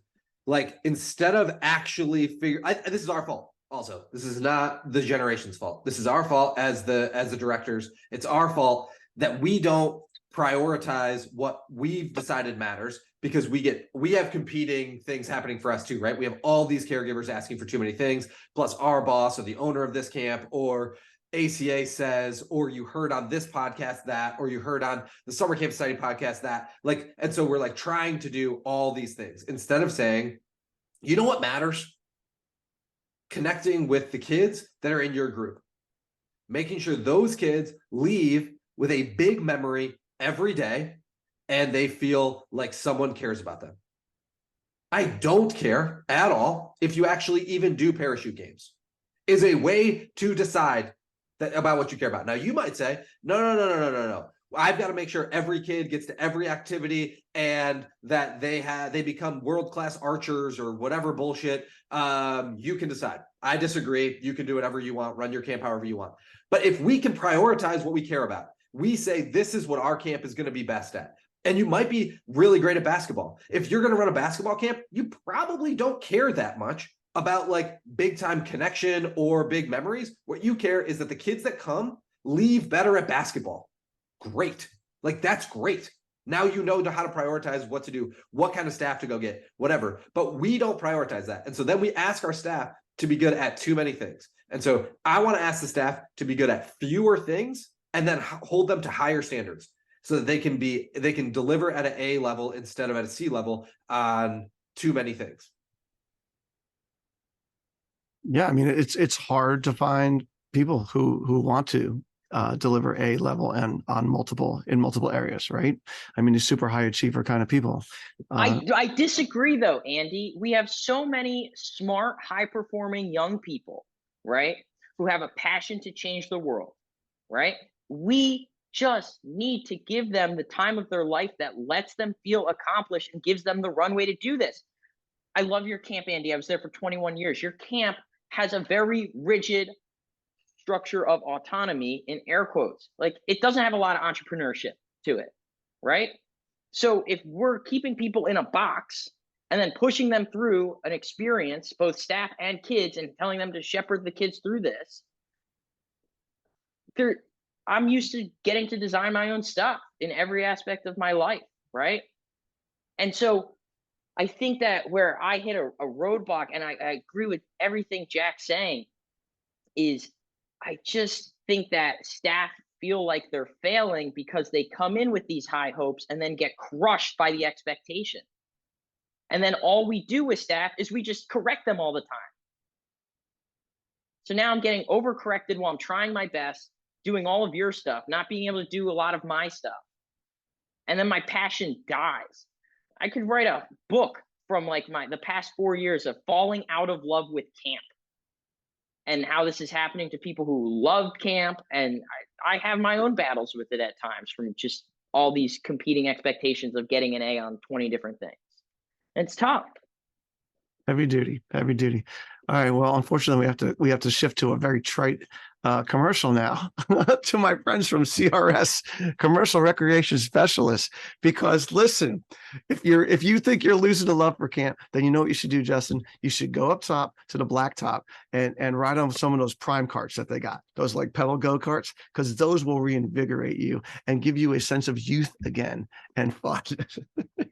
like, instead of actually this is our fault. Also, this is not the generation's fault. This is our fault as the directors. It's our fault that we don't prioritize what we've decided matters because we have competing things happening for us too, right? We have all these caregivers asking for too many things, plus our boss or the owner of this camp or ACA says, or you heard on this podcast that, or you heard on the Summer Camp Society podcast that, like, and so we're like trying to do all these things instead of saying, you know what matters? Connecting with the kids that are in your group, making sure those kids leave with a big memory every day and they feel like someone cares about them. I don't care at all if you actually even do parachute games. Is a way to decide that about what you care about. Now you might say, no. I've got to make sure every kid gets to every activity and that they become world-class archers or whatever bullshit. You can decide. I disagree. You can do whatever you want, run your camp however you want. But if we can prioritize what we care about, we say this is what our camp is going to be best at. And you might be really great at basketball. If you're going to run a basketball camp, you probably don't care that much about like big time connection or big memories. What you care is that the kids that come leave better at basketball. Great. Like, that's great. Now you know how to prioritize what to do, what kind of staff to go get, whatever. But we don't prioritize that. And so then we ask our staff to be good at too many things. And so I want to ask the staff to be good at fewer things and then hold them to higher standards so that they can deliver at an A level instead of at a C level on too many things. Yeah, I mean, it's hard to find people who want to deliver A level and in multiple areas, right? I mean, these super high achiever kind of people. I disagree though, Andy. We have so many smart, high performing young people, right? Who have a passion to change the world, right? We just need to give them the time of their life that lets them feel accomplished and gives them the runway to do this. I love your camp, Andy. I was there for 21 years. Your camp has a very rigid structure of autonomy in air quotes. Like, it doesn't have a lot of entrepreneurship to it, right? So if we're keeping people in a box and then pushing them through an experience, both staff and kids, and telling them to shepherd the kids through this, I'm used to getting to design my own stuff in every aspect of my life, right? And so I think that where I hit a roadblock, and I agree with everything Jack's saying, is I just think that staff feel like they're failing because they come in with these high hopes and then get crushed by the expectation. And then all we do with staff is we just correct them all the time. So now I'm getting overcorrected while I'm trying my best, doing all of your stuff, not being able to do a lot of my stuff. And then my passion dies. I could write a book from like the past 4 years of falling out of love with camp. and how this is happening to people who love camp. And I have my own battles with it at times from just all these competing expectations of getting an A on 20 different things. It's tough. Heavy duty, heavy duty. All right. Well, unfortunately, we have to shift to a very trite commercial now to my friends from CRS, Commercial Recreation Specialists. Because listen, if you think you're losing the love for camp, then you know what you should do, Justin. You should go up top to the blacktop and ride on some of those prime carts that they got, those like pedal go-karts, because those will reinvigorate you and give you a sense of youth again and fun.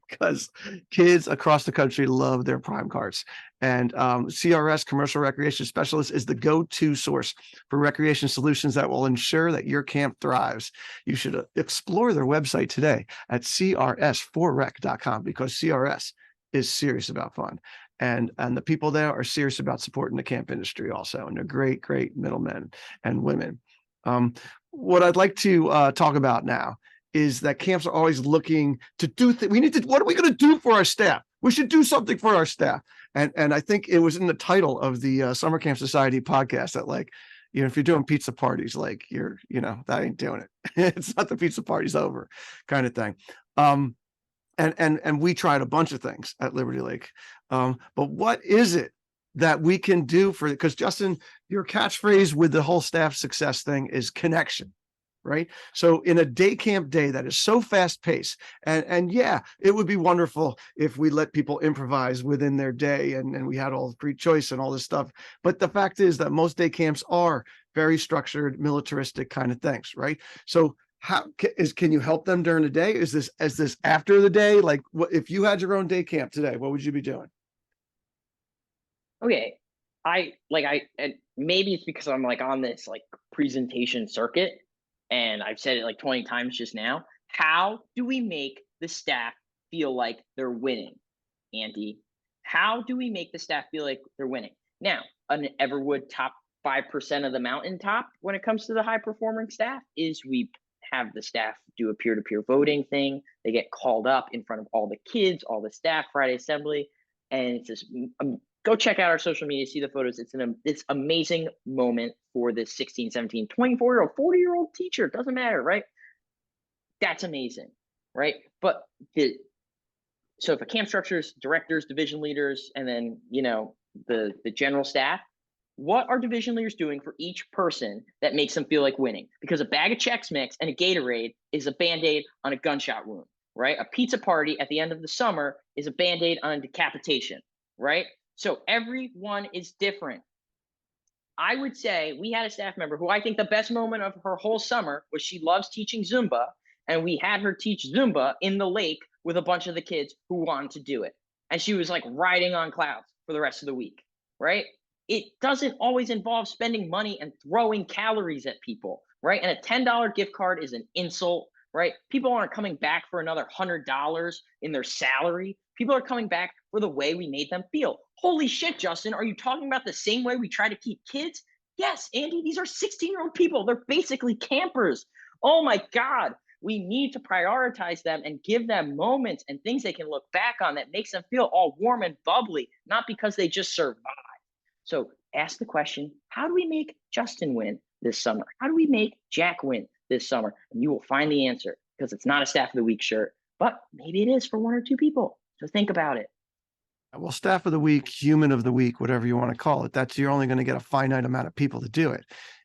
Because kids across the country love their prime carts. And CRS, Commercial Recreation Specialist, is the go-to source for recreation solutions that will ensure that your camp thrives. You should explore their website today at crs4rec.com, because CRS is serious about fun. And the people there are serious about supporting the camp industry also. And they're great, great middlemen and women. What I'd like to talk about now is that camps are always looking to do things. What are we going to do for our staff? We should do something for our staff. And I think it was in the title of the Summer Camp Society podcast that, like, you know, if you're doing pizza parties, like that ain't doing it. It's not the pizza party's over kind of thing. And we tried a bunch of things at Liberty Lake. But what is it that we can do because Justin, your catchphrase with the whole staff success thing is connection. Right. So in a day camp day that is so fast paced, and yeah, it would be wonderful if we let people improvise within their day and we had all the free choice and all this stuff. But the fact is that most day camps are very structured, militaristic kind of things. Right. So can you help them during the day? Is this after the day? Like, if you had your own day camp today, what would you be doing? Okay. And maybe it's because I'm like on this like presentation circuit. And I've said it like 20 times just now. How do we make the staff feel like they're winning, Andy? How do we make the staff feel like they're winning? Now, an Everwood top 5% of the mountaintop when it comes to the high performing staff is we have the staff do a peer-to-peer voting thing. They get called up in front of all the kids, all the staff, Friday assembly. And it's this go check out our social media, see the photos. It's amazing moment for this 16, 17, 24-year-old, 40-year-old teacher. Doesn't matter, right? That's amazing, right? But so if a camp structures, directors, division leaders, and then, the general staff, what are division leaders doing for each person that makes them feel like winning? Because a bag of Chex Mix and a Gatorade is a Band-Aid on a gunshot wound, right? A pizza party at the end of the summer is a Band-Aid on decapitation, right? So everyone is different. I would say we had a staff member who I think the best moment of her whole summer was she loves teaching Zumba, and we had her teach Zumba in the lake with a bunch of the kids who wanted to do it. And she was like riding on clouds for the rest of the week, right? It doesn't always involve spending money and throwing calories at people, right? And a $10 gift card is an insult, right? People aren't coming back for another $100 in their salary. People are coming back for the way we made them feel. Holy shit, Justin, are you talking about the same way we try to keep kids? Yes, Andy, these are 16-year-old people. They're basically campers. Oh my God. We need to prioritize them and give them moments and things they can look back on that makes them feel all warm and bubbly, not because they just survived. So ask the question, how do we make Justin win this summer? How do we make Jack win this summer? And you will find the answer, because it's not a Staff of the Week shirt, but maybe it is for one or two people. So think about it. Well, Staff of the Week, Human of the Week, whatever you want to call it, you're only going to get a finite amount of people to do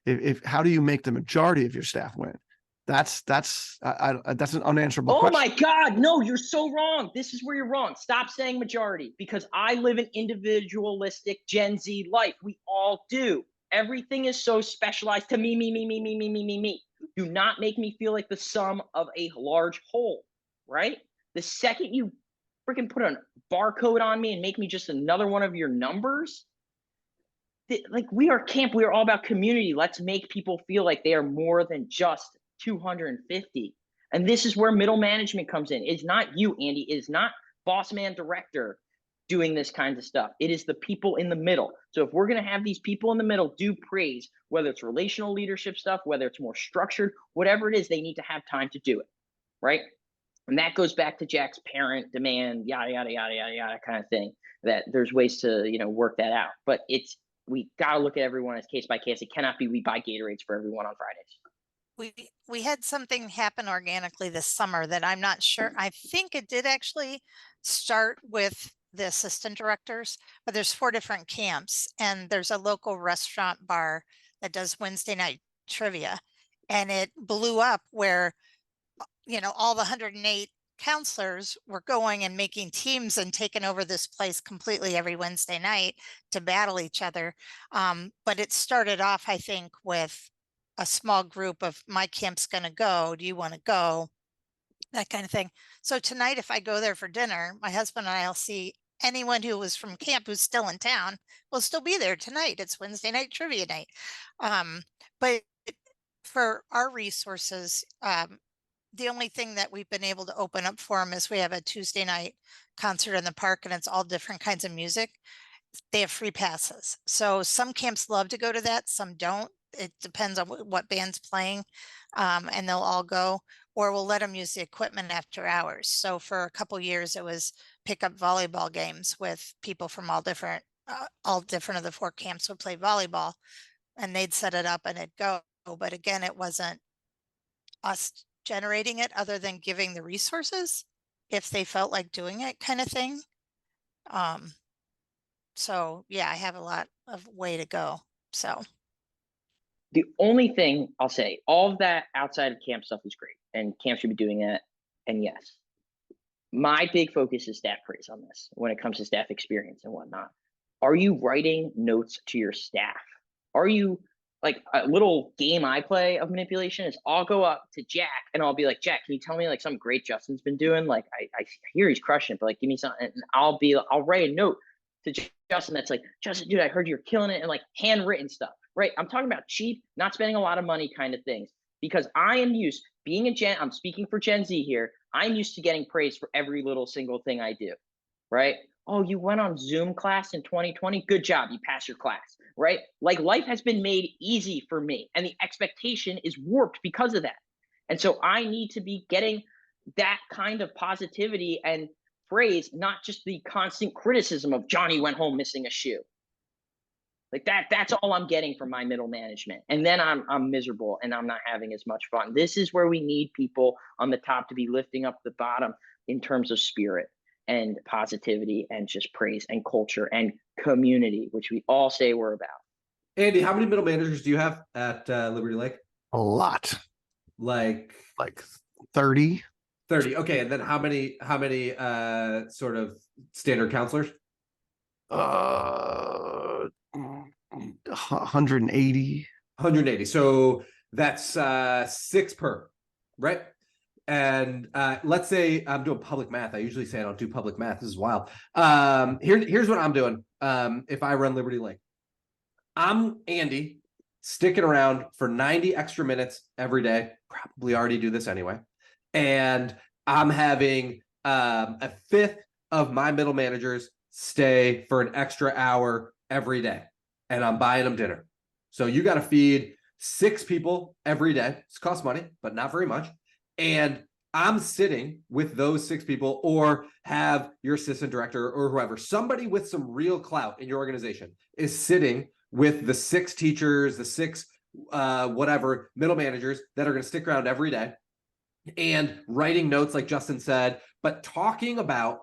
it. How do you make the majority of your staff win? That's an unanswerable question. Oh my God, no, you're so wrong. This is where you're wrong. Stop saying majority, because I live an individualistic Gen Z life. We all do. Everything is so specialized to me, me, me, me, me, me, me, me, me. Do not make me feel like the sum of a large whole, right? The second you freaking put a barcode on me and make me just another one of your numbers, like, we are camp. We are all about community. Let's make people feel like they are more than just 250. And this is where middle management comes in. It's not you, Andy. It is not boss man director doing this kind of stuff. It is the people in the middle. So if we're going to have these people in the middle do praise, whether it's relational leadership stuff, whether it's more structured, whatever it is, they need to have time to do it, right? And that goes back to Jack's parent demand, yada, yada, yada, yada, yada kind of thing, that there's ways to, work that out. But it's we got to look at everyone as case by case. It cannot be we buy Gatorades for everyone on Fridays. We had something happen organically this summer that I'm not sure. I think it did actually start with the assistant directors, but there's 4 different camps, and there's a local restaurant bar that does Wednesday night trivia, and it blew up where, you know, all the 108 counselors were going and making teams and taking over this place completely every Wednesday night to battle each other. But it started off, I think, with a small group of my camp's going to go. Do you want to go? That kind of thing. So tonight, if I go there for dinner, my husband and I will see anyone who was from camp who's still in town will still be there tonight. It's Wednesday night trivia night. But for our resources, the only thing that we've been able to open up for them is we have a Tuesday night concert in the park, and it's all different kinds of music. They have free passes. So some camps love to go to that, some don't. It depends on what band's playing, and they'll all go, or we'll let them use the equipment after hours. So for a couple years, it was pickup volleyball games with people from all different of the 4 camps would play volleyball, and they'd set it up and it'd go. But again, it wasn't us generating it other than giving the resources if they felt like doing it, kind of thing. So yeah, I have a lot of way to go. So The only thing I'll say, all of that outside of camp stuff is great, and camp should be doing that. And yes, my big focus is staff praise on this when it comes to staff experience and whatnot. Are you writing notes to your staff? Are you, like, a little game I play of manipulation is I'll go up to Jack and I'll be like, Jack, can you tell me like something great Justin's been doing? Like, I hear he's crushing it, but like, give me something. And I'll write a note to Justin that's like, Justin, dude, I heard you're killing it, and like handwritten stuff, right? I'm talking about cheap, not spending a lot of money kind of things, because I am used I'm speaking for Gen Z here. I'm used to getting praise for every little single thing I do, right? Oh, you went on Zoom class in 2020. Good job. You passed your class, right? Like, life has been made easy for me, and the expectation is warped because of that. And so I need to be getting that kind of positivity and praise, not just the constant criticism of Johnny went home missing a shoe. Like that's all I'm getting from my middle management. And then I'm miserable and I'm not having as much fun. This is where we need people on the top to be lifting up the bottom in terms of spirit and positivity and just praise and culture and community, which we all say we're about. Andy, how many middle managers do you have at Liberty Lake? A lot. Like 30. 30. Okay. And then how many sort of standard counselors? 180. 180. So that's 6 per, right? And let's say I'm doing public math. I usually say I don't do public math. This is wild. Here's what I'm doing. If I run Liberty Lake, I'm Andy, sticking around for 90 extra minutes every day. Probably already do this anyway. And I'm having a fifth of my middle managers stay for an extra hour every day, and I'm buying them dinner. So you got to feed 6 people every day. It costs money, but not very much. And I'm sitting with those 6 people, or have your assistant director or whoever, somebody with some real clout in your organization is sitting with the 6 teachers, the 6 whatever middle managers that are going to stick around every day and writing notes, like Justin said, but talking about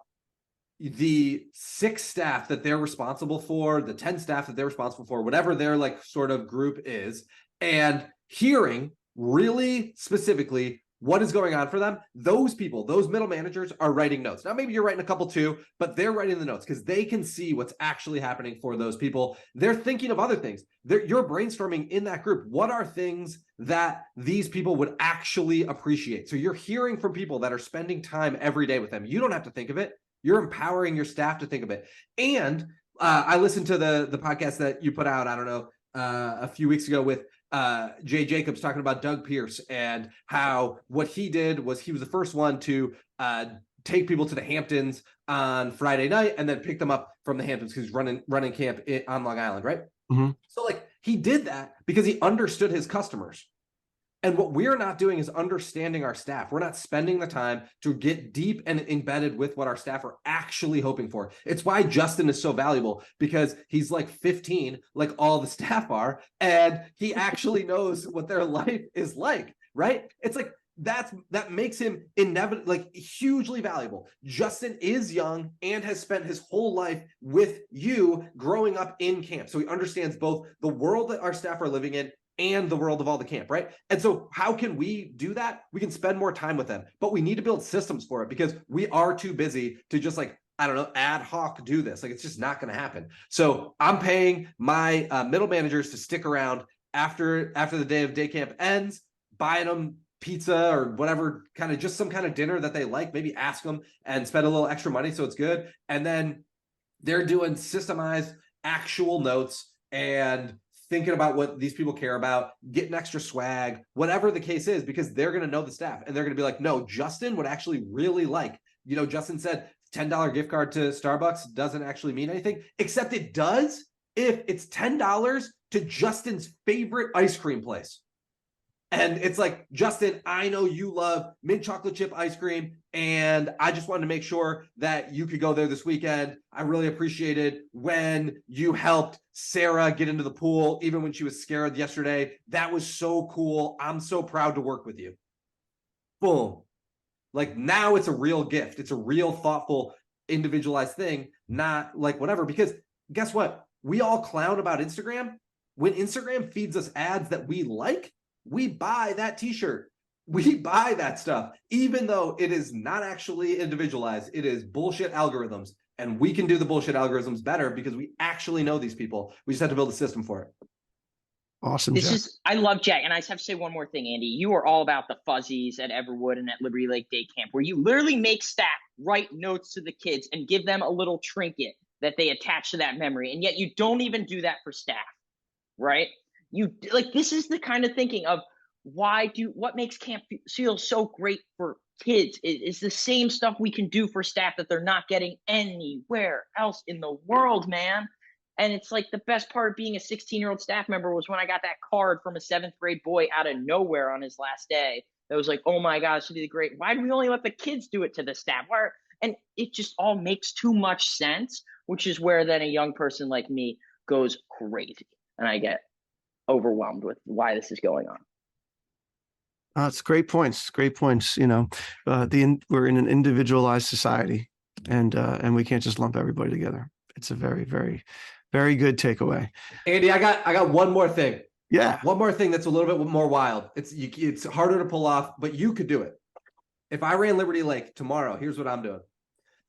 the 6 staff that they're responsible for, the 10 staff that they're responsible for, whatever their like sort of group is, and hearing really specifically what is going on for them. Those people, those middle managers, are writing notes. Now, maybe you're writing a couple too, but they're writing the notes because they can see what's actually happening for those people. They're thinking of other things. You're brainstorming in that group. What are things that these people would actually appreciate? So you're hearing from people that are spending time every day with them. You don't have to think of it. You're empowering your staff to think of it. And I listened to the podcast that you put out, I don't know, a few weeks ago with Jay Jacobs talking about Doug Pierce, and how what he did was he was the first one to take people to the Hamptons on Friday night and then pick them up from the Hamptons because he's running camp on Long Island, right? Mm-hmm. So like he did that because he understood his customers. And what we're not doing is understanding our staff. We're not spending the time to get deep and embedded with what our staff are actually hoping for. It's why Justin is so valuable, because he's like 15, like all the staff are, and he actually knows what their life is like, right? It's like, that makes him like hugely valuable. Justin is young and has spent his whole life with you growing up in camp. So he understands both the world that our staff are living in and the world of all the camp, right? And so how can we do that? We can spend more time with them, but we need to build systems for it, because we are too busy to just like, I don't know, ad hoc do this. Like, it's just not going to happen. So I'm paying my middle managers to stick around after the day of day camp ends, buying them pizza or whatever, kind of just some kind of dinner that they like, maybe ask them and spend a little extra money so it's good. And then they're doing systemized actual notes and thinking about what these people care about, getting extra swag, whatever the case is, because they're going to know the staff and they're going to be like, no, Justin would actually really like, Justin said $10 gift card to Starbucks doesn't actually mean anything, except it does if it's $10 to Justin's favorite ice cream place. And it's like, Justin, I know you love mint chocolate chip ice cream, and I just wanted to make sure that you could go there this weekend. I really appreciated when you helped Sarah get into the pool, even when she was scared yesterday. That was so cool. I'm so proud to work with you. Boom. Like, now it's a real gift. It's a real thoughtful, individualized thing, not like whatever. Because guess what? We all clown about Instagram. When Instagram feeds us ads that we like, we buy that t-shirt. We buy that stuff, even though it is not actually individualized. It is bullshit algorithms. And we can do the bullshit algorithms better because we actually know these people. We just have to build a system for it. Awesome. I love Jack. And I just have to say one more thing, Andy. You are all about the fuzzies at Everwood and at Liberty Lake Day Camp, where you literally make staff write notes to the kids and give them a little trinket that they attach to that memory. And yet you don't even do that for staff, right? This is the kind of thinking of what makes camp feel so great for kids is the same stuff we can do for staff that they're not getting anywhere else in the world, man. And it's like the best part of being a 16-year-old staff member was when I got that card from a 7th grade boy out of nowhere on his last day. That was like, oh my God, this would be the great. Why do we only let the kids do it to the staff? And it just all makes too much sense, which is where then a young person like me goes crazy. And I get overwhelmed with why this is going on. It's great points. Great points. We're in an individualized society, and we can't just lump everybody together. It's a very, very, very good takeaway. Andy, I got one more thing. Yeah, one more thing that's a little bit more wild. It's harder to pull off, but you could do it. If I ran Liberty Lake tomorrow, here's what I'm doing.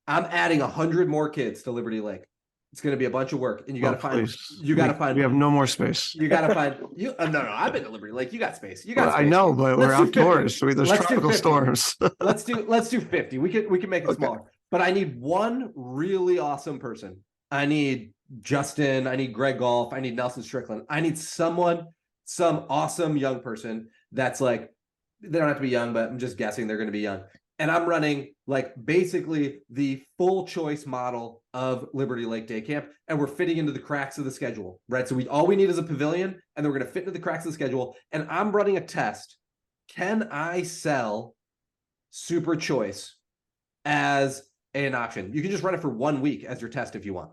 I'm adding 100 more kids to Liberty Lake. It's going to be a bunch of work, and you got to find. You got to find. We have no more space. You got to find. No. I've been to Liberty Lake. You got space. You got. Well, space. I know, but we're outdoors, so there's tropical 50. storms. let's do 50. We can make it smaller. But I need one really awesome person. I need Justin. I need Greg Golf. I need Nelson Strickland. I need some awesome young person that's like, they don't have to be young, but I'm just guessing they're going to be young. And I'm running like basically the full choice model of Liberty Lake Day Camp, and we're fitting into the cracks of the schedule, right? So all we need is a pavilion, and then we're going to fit into the cracks of the schedule. And I'm running a test. Can I sell Super Choice as an option? You can just run it for 1 week as your test if you want.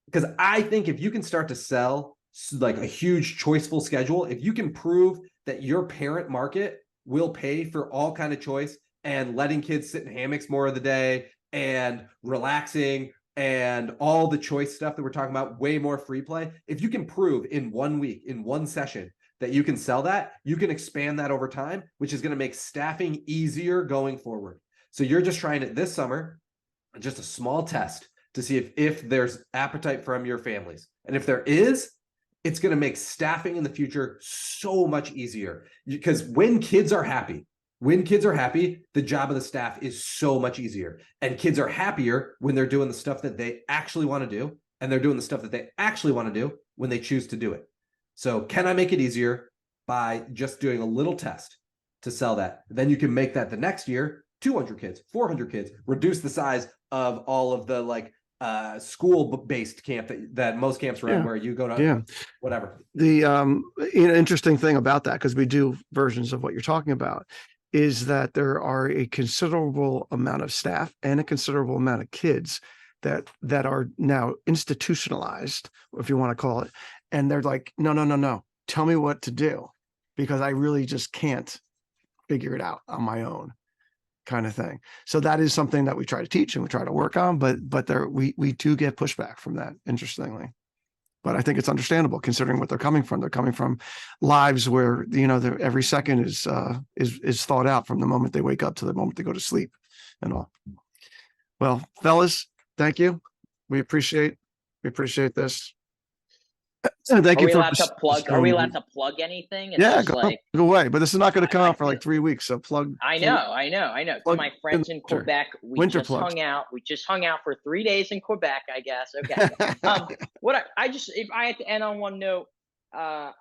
Because I think if you can start to sell like a huge choiceful schedule, if you can prove that your parent market will pay for all kind of choice and letting kids sit in hammocks more of the day and relaxing and all the choice stuff that we're talking about, way more free play. If you can prove in 1 week, in one session, that you can sell that, you can expand that over time, which is going to make staffing easier going forward. So you're just trying it this summer, just a small test to see if there's appetite from your families. And if there is, it's going to make staffing in the future so much easier. Because when kids are happy, the job of the staff is so much easier. And kids are happier when they're doing the stuff that they actually want to do. And they're doing the stuff that they actually want to do when they choose to do it. So can I make it easier by just doing a little test to sell that? Then you can make that the next year 200 kids, 400 kids, reduce the size of all of the like school-based camp that most camps run, Yeah. where you go to Yeah. whatever. The interesting thing about that, because we do versions of what you're talking about, is that there are a considerable amount of staff and a considerable amount of kids that are now institutionalized, if you want to call it, and they're like, no, tell me what to do, because I really just can't figure it out on my own, kind of thing. So that is something that we try to teach and we try to work on, but there we do get pushback from that, interestingly. But I think it's understandable considering what they're coming from. They're coming from lives where, every second is thought out from the moment they wake up to the moment they go to sleep and all. Well, fellas, thank you. We appreciate this. And thank Are you we for allowed to plug? Are we allowed to plug anything? It's Yeah, just go away. But this is not going to come out for like 3 weeks. So plug. I know. To plug my friends in winter. Quebec, we Winter just plugs. hung out. We just hung out for 3 days in Quebec, I guess. Okay. If I had to end on one note, why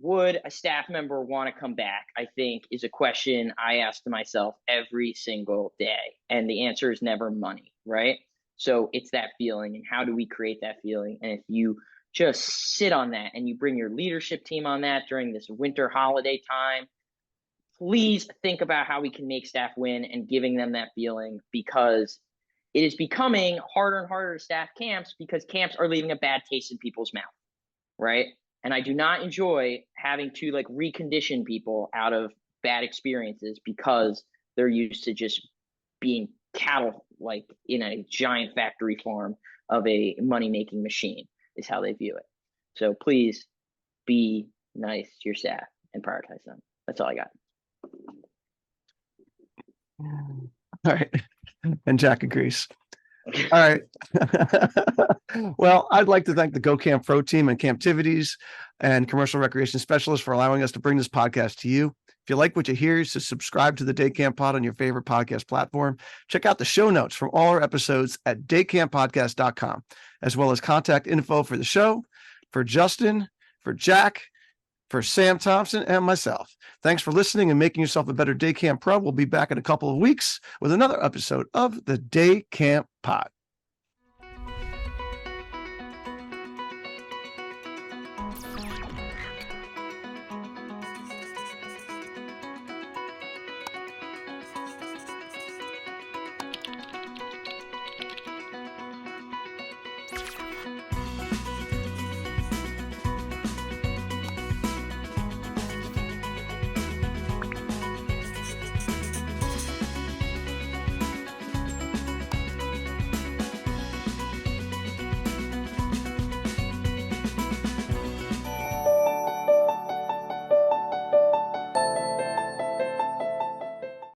would a staff member want to come back? I think is a question I ask to myself every single day, and the answer is never money, right? So it's that feeling, and how do we create that feeling? And if you just sit on that and you bring your leadership team on that during this winter holiday time, please think about how we can make staff win and giving them that feeling, because it is becoming harder and harder to staff camps because camps are leaving a bad taste in people's mouth, right? And I do not enjoy having to recondition people out of bad experiences because they're used to just being cattle in a giant factory farm of a money-making machine is how they view it. So please be nice to your staff and prioritize them. That's all I got. All right. And Jack agrees. All right. Well, I'd like to thank the Go Camp Pro team and Camptivities and commercial recreation specialists for allowing us to bring this podcast to you. If you like what you hear, so subscribe to the Day Camp Pod on your favorite podcast platform. Check out the show notes from all our episodes at daycamppodcast.com, as well as contact info for the show, for Justin, for Jack, for Sam Thompson, and myself. Thanks for listening and making yourself a better Day Camp Pro. We'll be back in a couple of weeks with another episode of the Day Camp Pod.